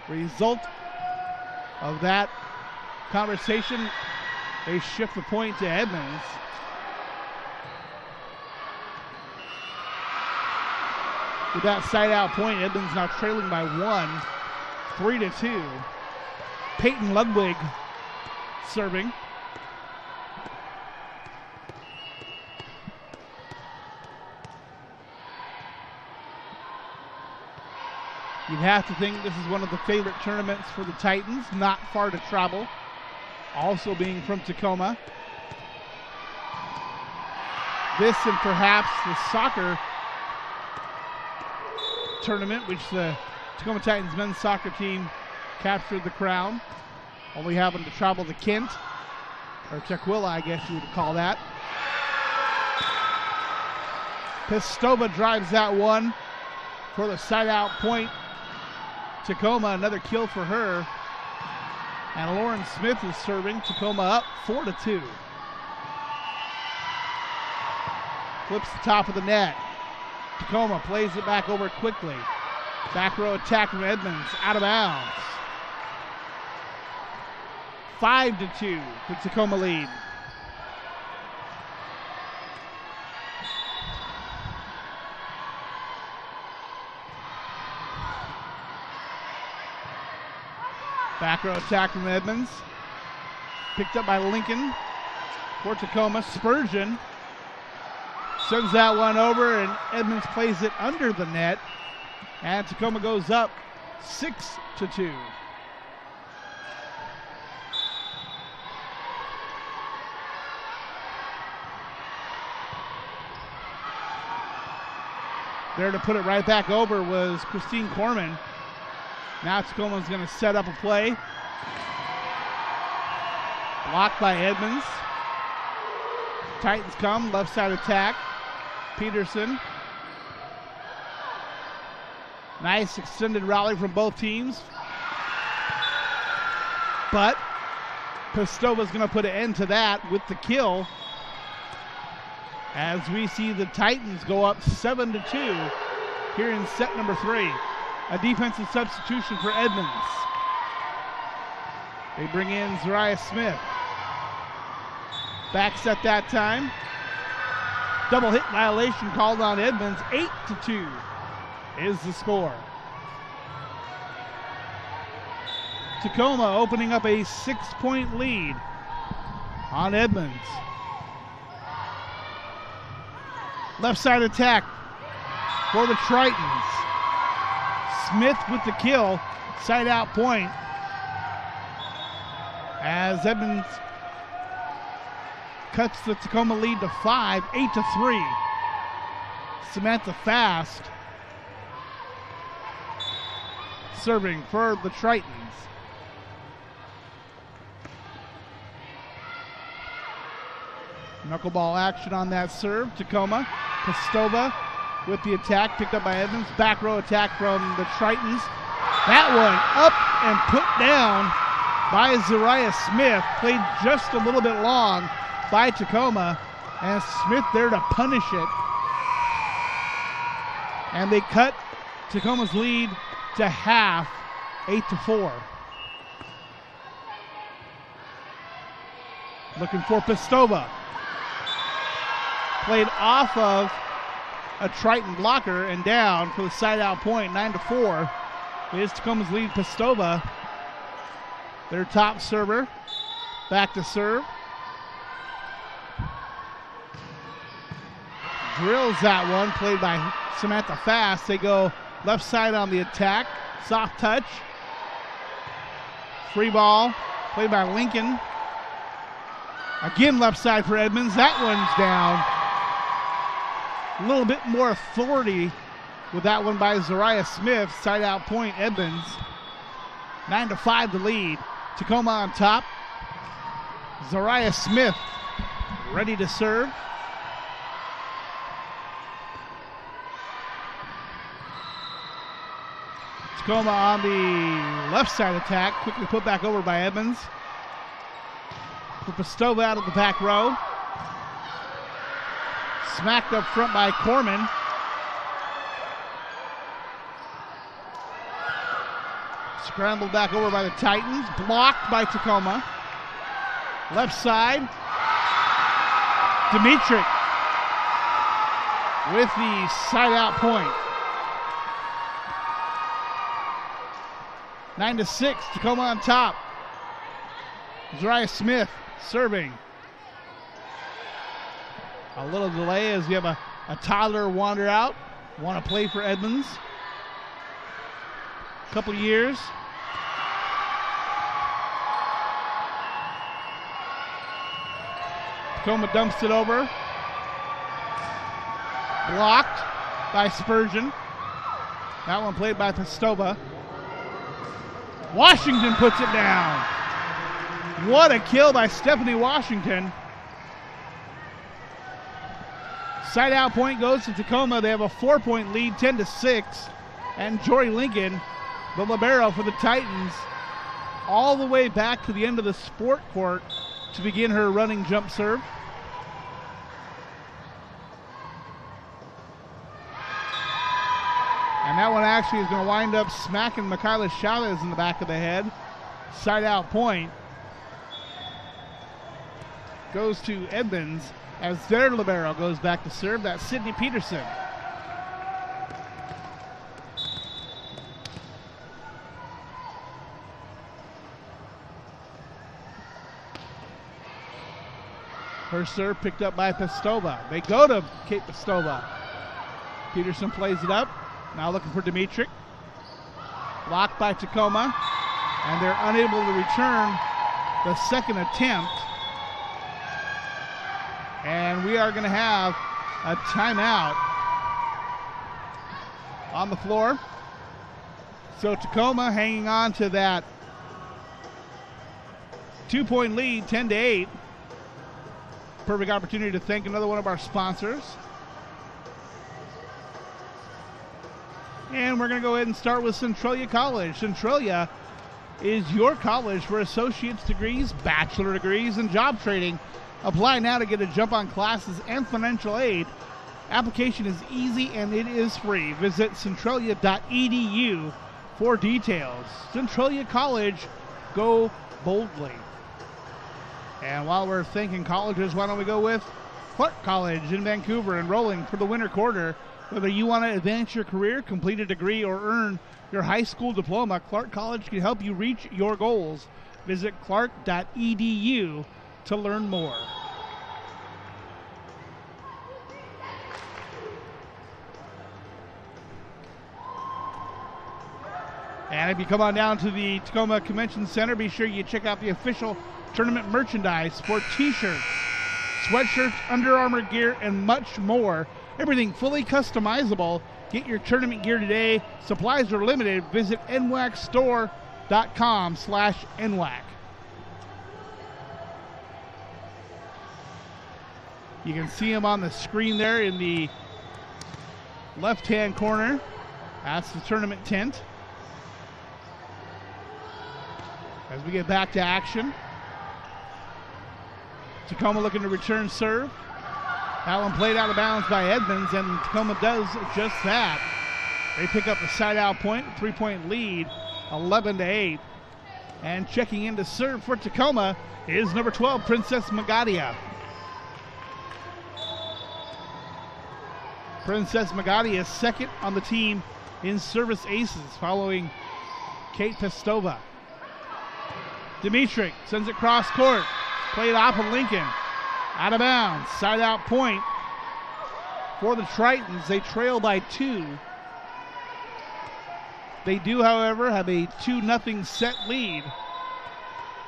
result of that conversation, they shift the point to Edmonds. With that side out point, Edmonds now trailing by 1, 3-2. Peyton Ludwig serving. You'd have to think this is one of the favorite tournaments for the Titans, not far to travel. Also being from Tacoma. This and perhaps the soccer tournament, which the Tacoma Titans men's soccer team captured the crown. Only having to travel to Kent, or Tequila, I guess you would call that. Pistova drives that one for the side out point. Tacoma, another kill for her. And Lauren Smith is serving. Tacoma up 4-2. Flips the top of the net. Tacoma plays it back over quickly. Back row attack from Edmonds, out of bounds. 5-2, the Tacoma lead. Back row attack from Edmonds. Picked up by Lincoln for Tacoma. Spurgeon sends that one over, and Edmonds plays it under the net. And Tacoma goes up 6-2. There to put it right back over was Christine Corman. Now Tacoma's going to set up a play. Blocked by Edmonds. Titans come, left side attack. Peterson. Nice extended rally from both teams. But Pistova's going to put an end to that with the kill, as we see the Titans go up 7-2 here in set number 3. A defensive substitution for Edmonds. They bring in Zariah Smith. Back set that time. Double hit violation called on Edmonds. 8-2 is the score. Tacoma opening up a 6-point lead on Edmonds. Left side attack for the Tritons. Smith with the kill, side out point, as Edmonds cuts the Tacoma lead to 5, 8-3. Samantha Fast serving for the Tritons. Knuckleball action on that serve. Tacoma. Pistova with the attack, picked up by Edmonds. Back row attack from the Tritons. That one up and put down by Zariah Smith. Played just a little bit long by Tacoma, and Smith there to punish it. And they cut Tacoma's lead to half, 8-4. Looking for Pistova. Played off of a Triton blocker and down for the side out point, 9-4. It is Tacoma's lead. Pistova, their top server, back to serve. Drills that one, played by Samantha Fast. They go left side on the attack, soft touch. Free ball, played by Lincoln. Again left side for Edmonds, that one's down. A little bit more authority with that one by Zariah Smith. Side out point, Edmonds. 9-5 the lead. Tacoma on top. Zariah Smith ready to serve. Tacoma on the left side attack. Quickly put back over by Edmonds. For Pistova out of the back row. Smacked up front by Corman. Scrambled back over by the Titans. Blocked by Tacoma. Left side. Dimitri with the side out point. 9-6. Tacoma on top. Zariah Smith serving. A little delay as we have a toddler wander out. Want to play for Edmonds. Couple years. Tacoma dumps it over. Blocked by Spurgeon. That one played by Pistova. Washington puts it down. What a kill by Stephanie Washington. Side out point goes to Tacoma. They have a 4-point lead, 10-6. And Jory Lincoln, the libero for the Titans, all the way back to the end of the sport court to begin her running jump serve. And that one actually is going to wind up smacking Michaela Chavez in the back of the head. Side out point goes to Edmonds as their libero goes back to serve. That's Sydney Peterson. Her serve picked up by Pistova. They go to Kate Pistova. Peterson plays it up. Now looking for Dimitri. Blocked by Tacoma. And they're unable to return the second attempt. And we are going to have a timeout on the floor. So Tacoma hanging on to that 2-point lead, 10-8. Perfect opportunity to thank another one of our sponsors. And we're going to go ahead and start with Centralia College. Centralia is your college for associate's degrees, bachelor degrees, and job training. Apply now to get a jump on classes and financial aid. Application is easy and it is free. Visit centralia.edu for details. Centralia College, go boldly. And while we're thinking colleges, why don't we go with Clark College in Vancouver, enrolling for the winter quarter. Whether you want to advance your career, complete a degree, or earn your high school diploma, Clark College can help you reach your goals. Visit clark.edu to learn more. And if you come on down to the Tacoma Convention Center, be sure you check out the official tournament merchandise for t-shirts, sweatshirts, Under Armour gear, and much more. Everything fully customizable. Get your tournament gear today. Supplies are limited. Visit nwacstore.com/NWAC. You can see them on the screen there in the left-hand corner. That's the tournament tent. As we get back to action, Tacoma looking to return serve. That one played out of bounds by Edmonds, and Tacoma does just that. They pick up the side-out point, 3-point lead, 11-8. And checking in to serve for Tacoma is number 12, Princess Magadia. Princess Magadia is second on the team in service aces, following Kate Pestova. Dimitri sends it cross court. Played off of Lincoln. Out of bounds. Side out point for the Tritons. They trail by 2. They do, however, have a 2-0 set lead.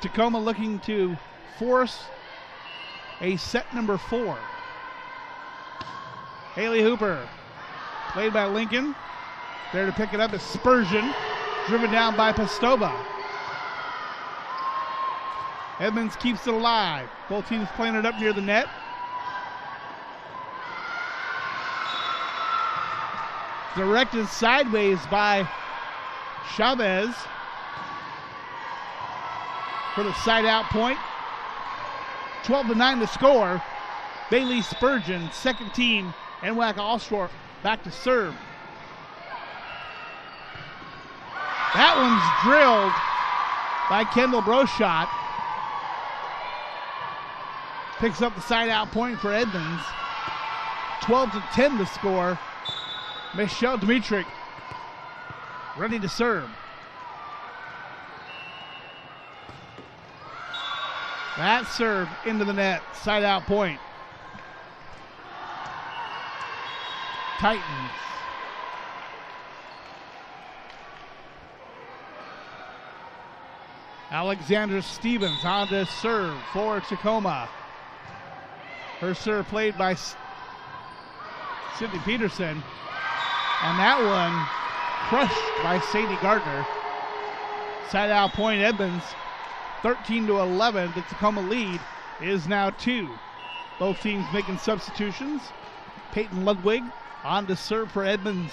Tacoma looking to force a set number 4. Haley Hooper. Played by Lincoln. There to pick it up is Spurgeon. Driven down by Pestova. Edmonds keeps it alive. Both teams playing it up near the net. Directed sideways by Chavez for the side out point. 12-9 to score. Bailey Spurgeon, second team NWAC All-Star, back to serve. That one's drilled by Kendall Broshot. Picks up the side out point for Edmonds. 12-10 to score. Michelle Dimitrick ready to serve. That serve into the net. Side out point. Titans. Alexandra Stevens on to serve for Tacoma. Her serve played by Sydney Peterson. And that one crushed by Sadie Gardner. Side out point Edmonds. 13-11. The Tacoma lead is now 2. Both teams making substitutions. Peyton Ludwig on to serve for Edmonds.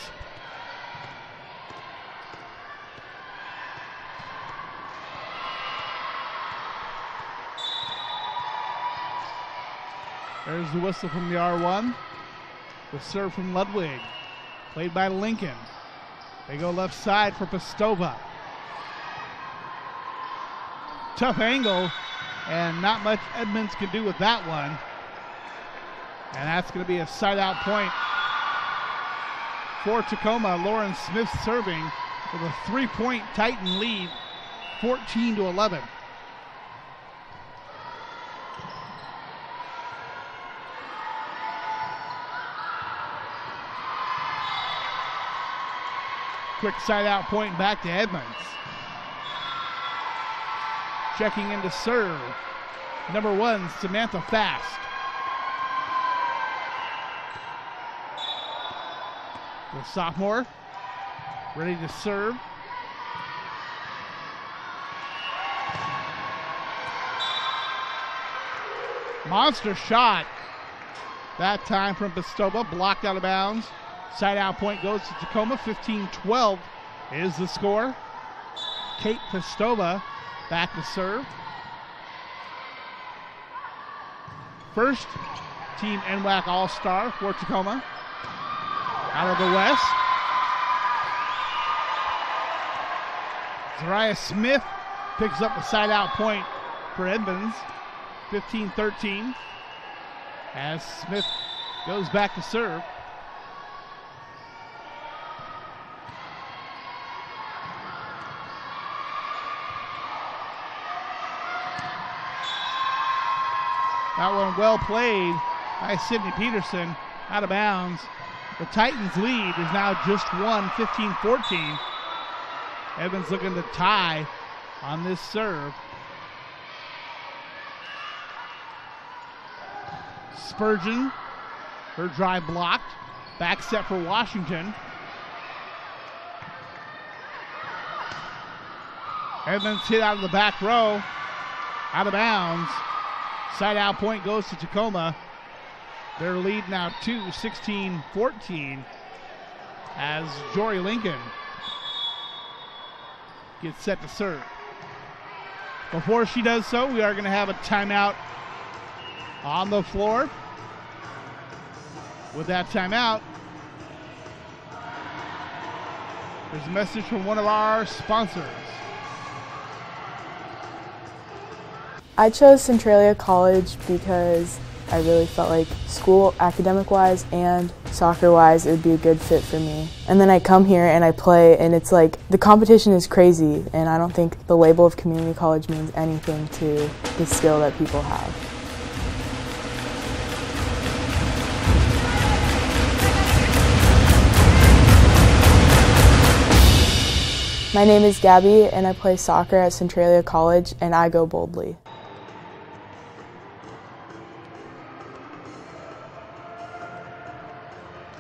There's the whistle from the R1. The serve from Ludwig. Played by Lincoln. They go left side for Pestova. Tough angle, and not much Edmonds can do with that one. And that's going to be a side out point for Tacoma. Lauren Smith serving with a 3-point Titan lead, 14-11. Quick side out point back to Edmonds. Checking in to serve. Number 1, Samantha Fast. The sophomore ready to serve. Monster shot. That time from Pestova, blocked out of bounds. Side out point goes to Tacoma. 15-12 is the score. Kate Pistova back to serve. First team NWAC All-Star for Tacoma. Out of the West. Zariah Smith picks up the side-out point for Edmonds. 15-13. As Smith goes back to serve. That one well played by Sydney Peterson, out of bounds. The Titans lead is now just one, 15-14. Edmonds looking to tie on this serve. Spurgeon, her drive blocked. Back set for Washington. Edmonds hit out of the back row, out of bounds. Side out point goes to Tacoma. Their lead now 16-14 as Jory Lincoln gets set to serve. Before she does so, we are going to have a timeout on the floor. With that timeout, there's a message from one of our sponsors. I chose Centralia College because I really felt like school, academic-wise and soccer-wise, it would be a good fit for me. And then I come here and I play, and it's like the competition is crazy, and I don't think the label of community college means anything to the skill that people have. My name is Gabby, and I play soccer at Centralia College, and I go boldly.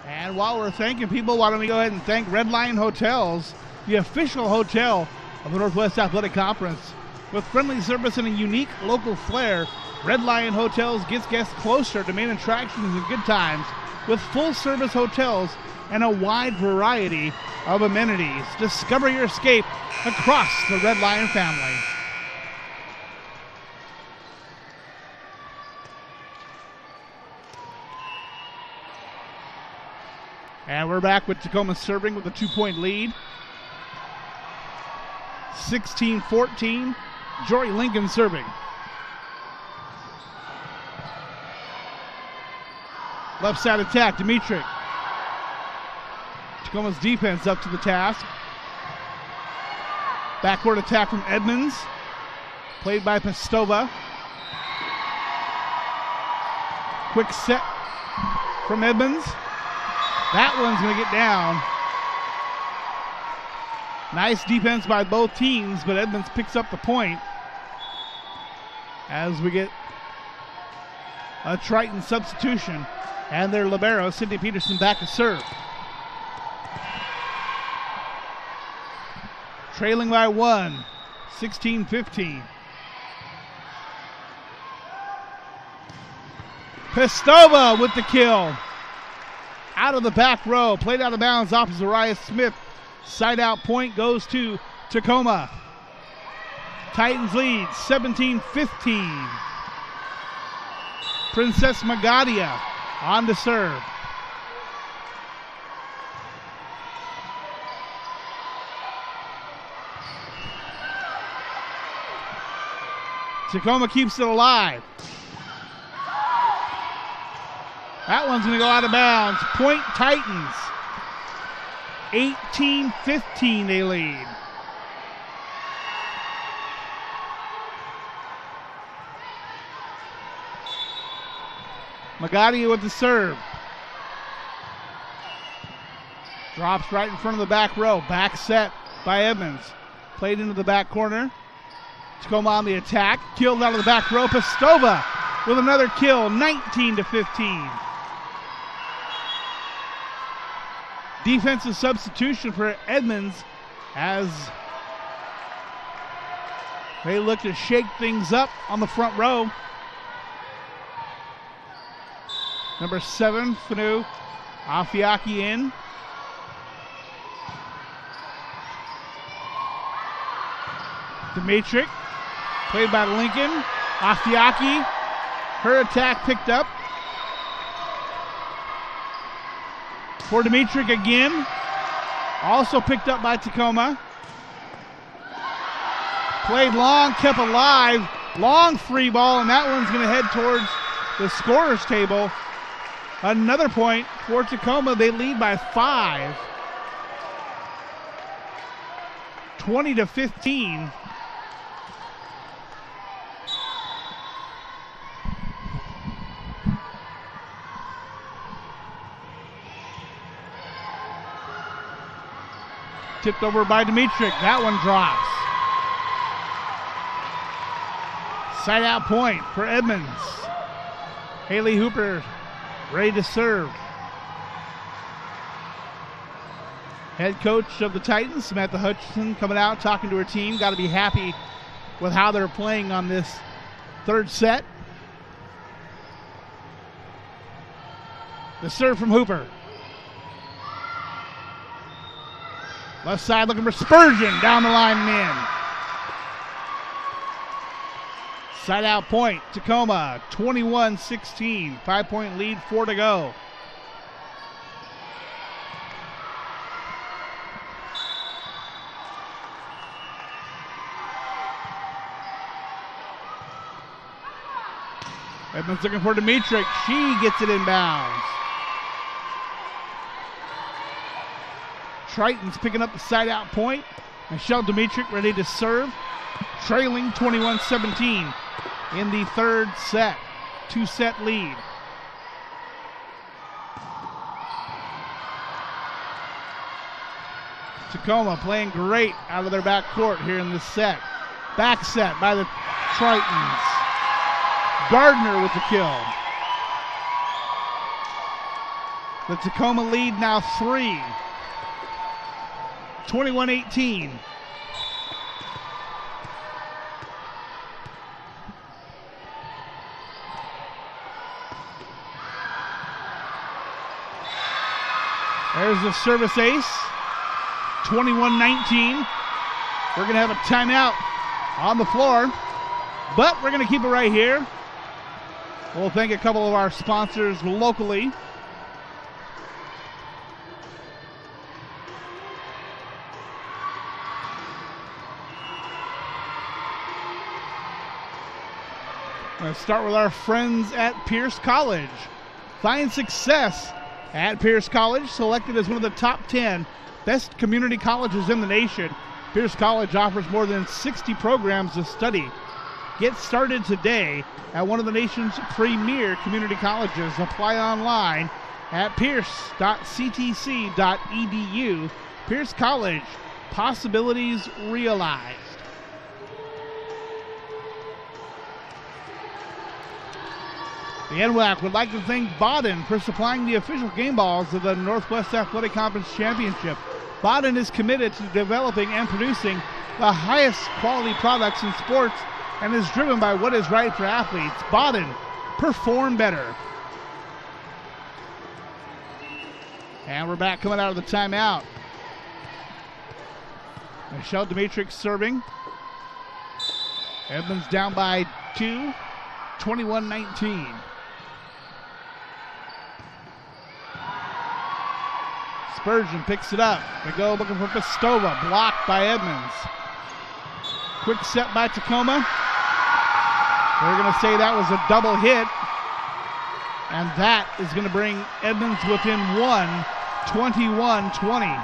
And while we're thanking people, why don't we go ahead and thank Red Lion Hotels, the official hotel of the Northwest Athletic Conference. With friendly service and a unique local flair, Red Lion Hotels gets guests closer to main attractions and good times with full-service hotels and a wide variety of amenities. Discover your escape across the Red Lion family. And we're back with Tacoma serving with a 2-point lead. 16-14, Jory Lincoln serving. Left side attack, Dimitri. Tacoma's defense up to the task. Backcourt attack from Edmonds. Played by Pistova. Quick set from Edmonds. That one's going to get down. Nice defense by both teams, but Edmonds picks up the point as we get a Triton substitution. And their libero, Sydney Peterson, back to serve. Trailing by 1, 16-15. Pistova with the kill. Out of the back row, played out of bounds off of Zariah Smith. Side out point goes to Tacoma. Titans lead 17-15. Princess Magadia on to serve. Tacoma keeps it alive. That one's going to go out of bounds. Point Titans. 18-15 they lead. Magadia with the serve. Drops right in front of the back row. Back set by Edmonds. Played into the back corner. Tacoma on the attack. Killed out of the back row. Pistova with another kill. 19-15. Defensive substitution for Edmonds as they look to shake things up on the front row. Number 7, Fanu Afiaki in. Dimitrick, played by Lincoln. Astiaki, her attack picked up. For Dimitrick again. Also picked up by Tacoma. Played long, kept alive. Long free ball, and that one's going to head towards the scorer's table. Another point for Tacoma. They lead by 5. 20-15. Tipped over by Dimitrick. That one drops. Side out point for Edmonds. Haley Hooper ready to serve. Head coach of the Titans, Samantha Hutchinson, coming out talking to her team. Got to be happy with how they're playing on this third set. The serve from Hooper. Left side looking for Spurgeon. Down the line and in. Side out point, Tacoma, 21-16. 5-point lead, 4 to go. Edmonds looking for Dimitrick. She gets it inbounds. Triton's picking up the side out point. Michelle Dimitrick ready to serve. Trailing 21-17 in the third set. 2-set lead. Tacoma playing great out of their back court here in this set. Back set by the Tritons. Gardner with the kill. The Tacoma lead now 3. 21-18. There's the service ace. 21-19. We're going to have a timeout on the floor, but we're going to keep it right here. We'll thank a couple of our sponsors locally. I'm going to start with our friends at Pierce College. Find success at Pierce College, selected as one of the top 10 best community colleges in the nation. Pierce College offers more than 60 programs to study. Get started today at one of the nation's premier community colleges. Apply online at pierce.ctc.edu. Pierce College, possibilities realized. The NWAC would like to thank Baden for supplying the official game balls of the Northwest Athletic Conference Championship. Baden is committed to developing and producing the highest quality products in sports and is driven by what is right for athletes. Baden, perform better. And we're back coming out of the timeout. Michelle Dimitrick serving. Edmonds down by 2, 21-19. Spurgeon picks it up. They go looking for Pestova. Blocked by Edmonds. Quick set by Tacoma. They're going to say that was a double hit. And that is going to bring Edmonds within 1, 21-20.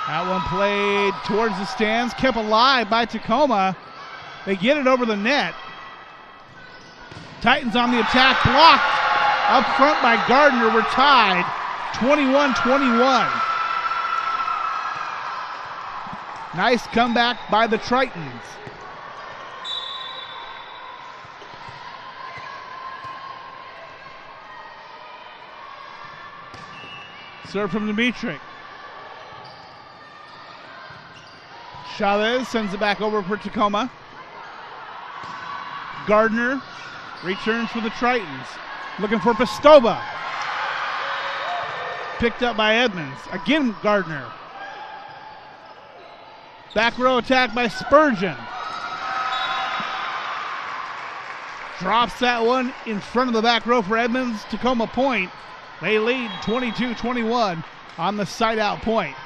That one played towards the stands. Kept alive by Tacoma. They get it over the net. Titans on the attack, blocked up front by Gardner. We're tied 21-21. Nice comeback by the Tritons. Serve from Dimitrick. Chavez sends it back over for Tacoma. Gardner returns for the Tritons. looking for Pistova. Picked up by Edmonds. Again, Gardner. Back row attack by Spurgeon. Drops that one in front of the back row for Edmonds. Tacoma point. They lead 22-21 on the side out point.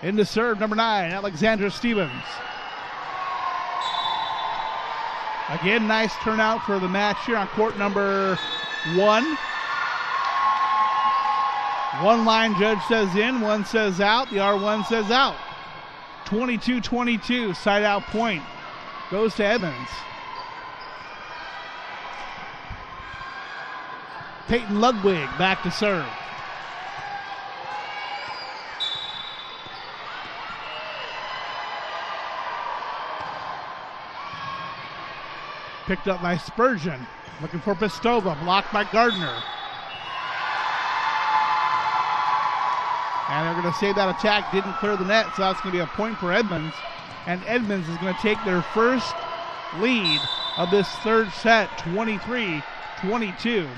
Into serve number 9, Alexandra Stevens. Again, nice turnout for the match here on court number 1. One line judge says in, one says out. The R1 says out. 22-22, side out point goes to Edmonds. Peyton Ludwig back to serve. Picked up by Spurgeon. Looking for Pistova. Blocked by Gardner. And they're going to say that attack didn't clear the net, so that's going to be a point for Edmonds. And Edmonds is going to take their first lead of this third set, 23-22.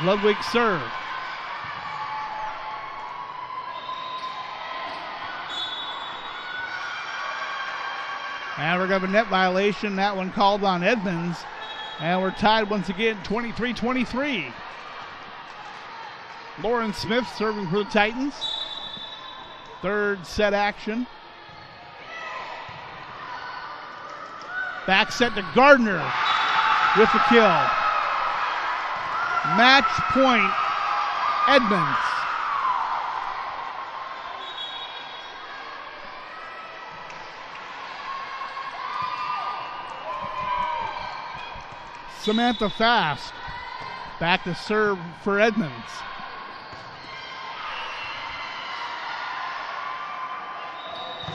Ludwig serve. And we're going to have a net violation. That one called on Edmonds. And we're tied once again, 23-23. Lauren Smith serving for the Titans. Third set action. Back set to Gardner with the kill. Match point, Edmonds. Samantha Fast back to serve for Edmonds.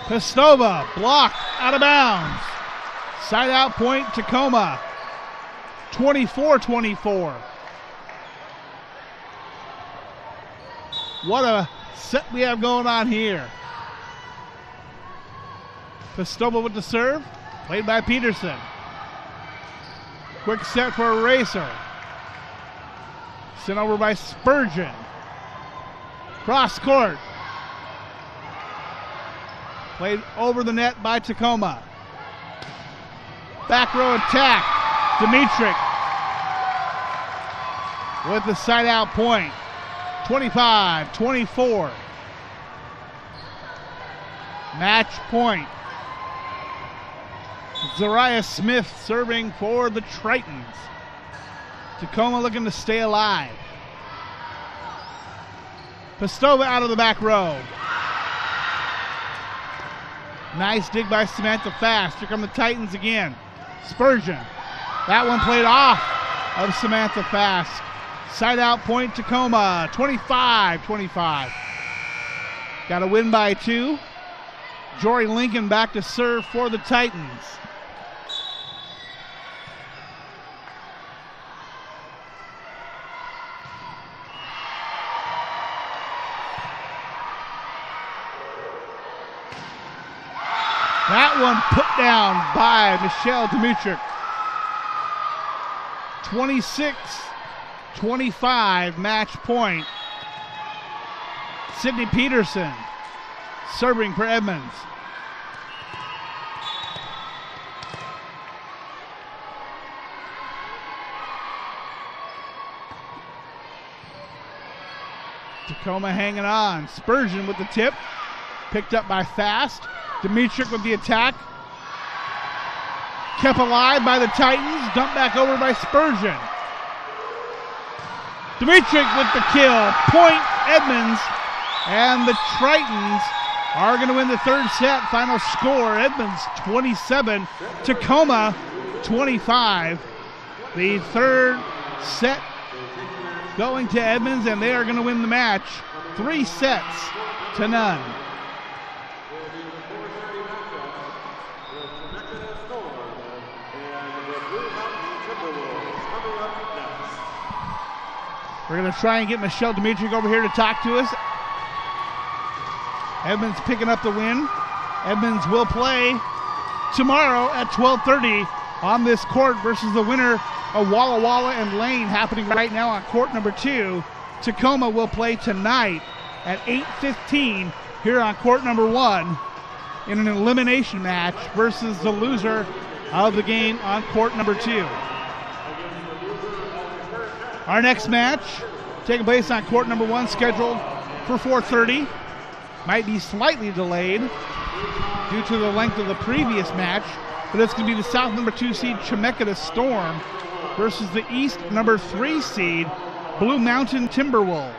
Pistova blocked out of bounds. Side out point, Tacoma. 24-24. What a set we have going on here. Pistova with the serve, played by Peterson. Quick set for a racer. Sent over by Spurgeon. Cross court. Played over the net by Tacoma. Back row attack. Dimitrick with the side out point. 25-24. Match point. Zariah Smith serving for the Tritons. Tacoma looking to stay alive. Pistova out of the back row. Nice dig by Samantha Fast. Here come the Titans again. Spurgeon. That one played off of Samantha Fast. Side out point, Tacoma. 25-25. Got a win by 2. Jory Lincoln back to serve for the Titans. That one put down by Michelle Dimitrick. 26-25 match point. Sydney Peterson serving for Edmonds. Tacoma hanging on. Spurgeon with the tip. Picked up by Fast. Dimitrick with the attack. Kept alive by the Titans. Dumped back over by Spurgeon. Dimitrick with the kill. Point Edmonds. And the Tritons are going to win the third set. Final score, Edmonds 27, Tacoma 25. The third set going to Edmonds, and they are going to win the match 3-0. We're going to try and get Michelle Dimitrick over here to talk to us. Edmonds picking up the win. Edmonds will play tomorrow at 12:30 on this court versus the winner of Walla Walla and Lane happening right now on court number 2. Tacoma will play tonight at 8:15 here on court number 1 in an elimination match versus the loser of the game on court number 2. Our next match taking place on court number 1, scheduled for 4:30. Might be slightly delayed due to the length of the previous match, but it's going to be the South number 2 seed Chemeketa Storm versus the East number 3 seed Blue Mountain Timberwolves.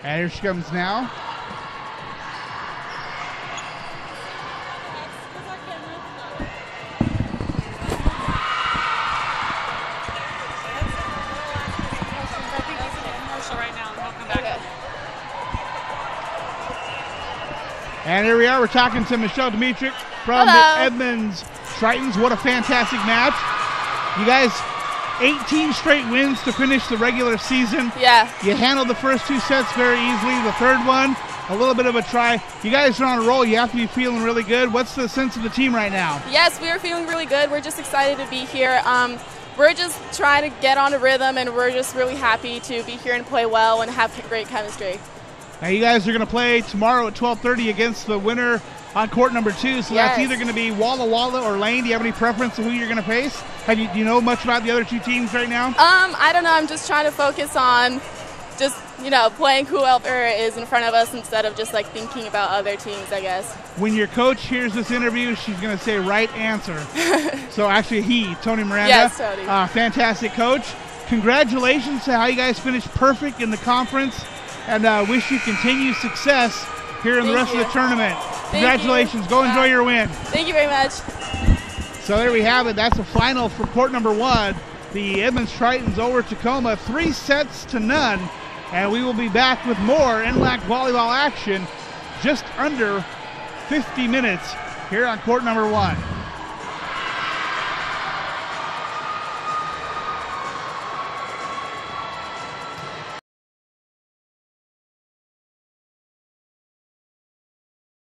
And here she comes now. And here we are, we're talking to Michelle Dimitrick from the Edmonds Tritons. What a fantastic match. You guys, 18 straight wins to finish the regular season. Yeah. You handled the first 2 sets very easily. The third one, a little bit of a try. You guys are on a roll. You have to be feeling really good. What's the sense of the team right now? Yes, we are feeling really good. We're just excited to be here. We're just trying to get on a rhythm, and we're just really happy to be here and play well and have great chemistry. Now you guys are going to play tomorrow at 12:30 against the winner on court number 2, so that's either going to be Walla Walla or Lane. Do you have any preference of who you're going to face? Do you know much about the other 2 teams right now? I don't know. I'm just trying to focus on just, playing whoever is in front of us instead of just, thinking about other teams, I guess. When your coach hears this interview, she's going to say right answer. So actually Tony Miranda. Yes, Tony. Fantastic coach. Congratulations to how you guys finished perfect in the conference. And wish you continued success here in the rest of the tournament. Congratulations. Go enjoy your win. Thank you very much. So there we have it. That's the final for court number 1. The Edmonds Tritons over Tacoma, 3-0. And we will be back with more NWAC volleyball action just under 50 minutes here on court number 1.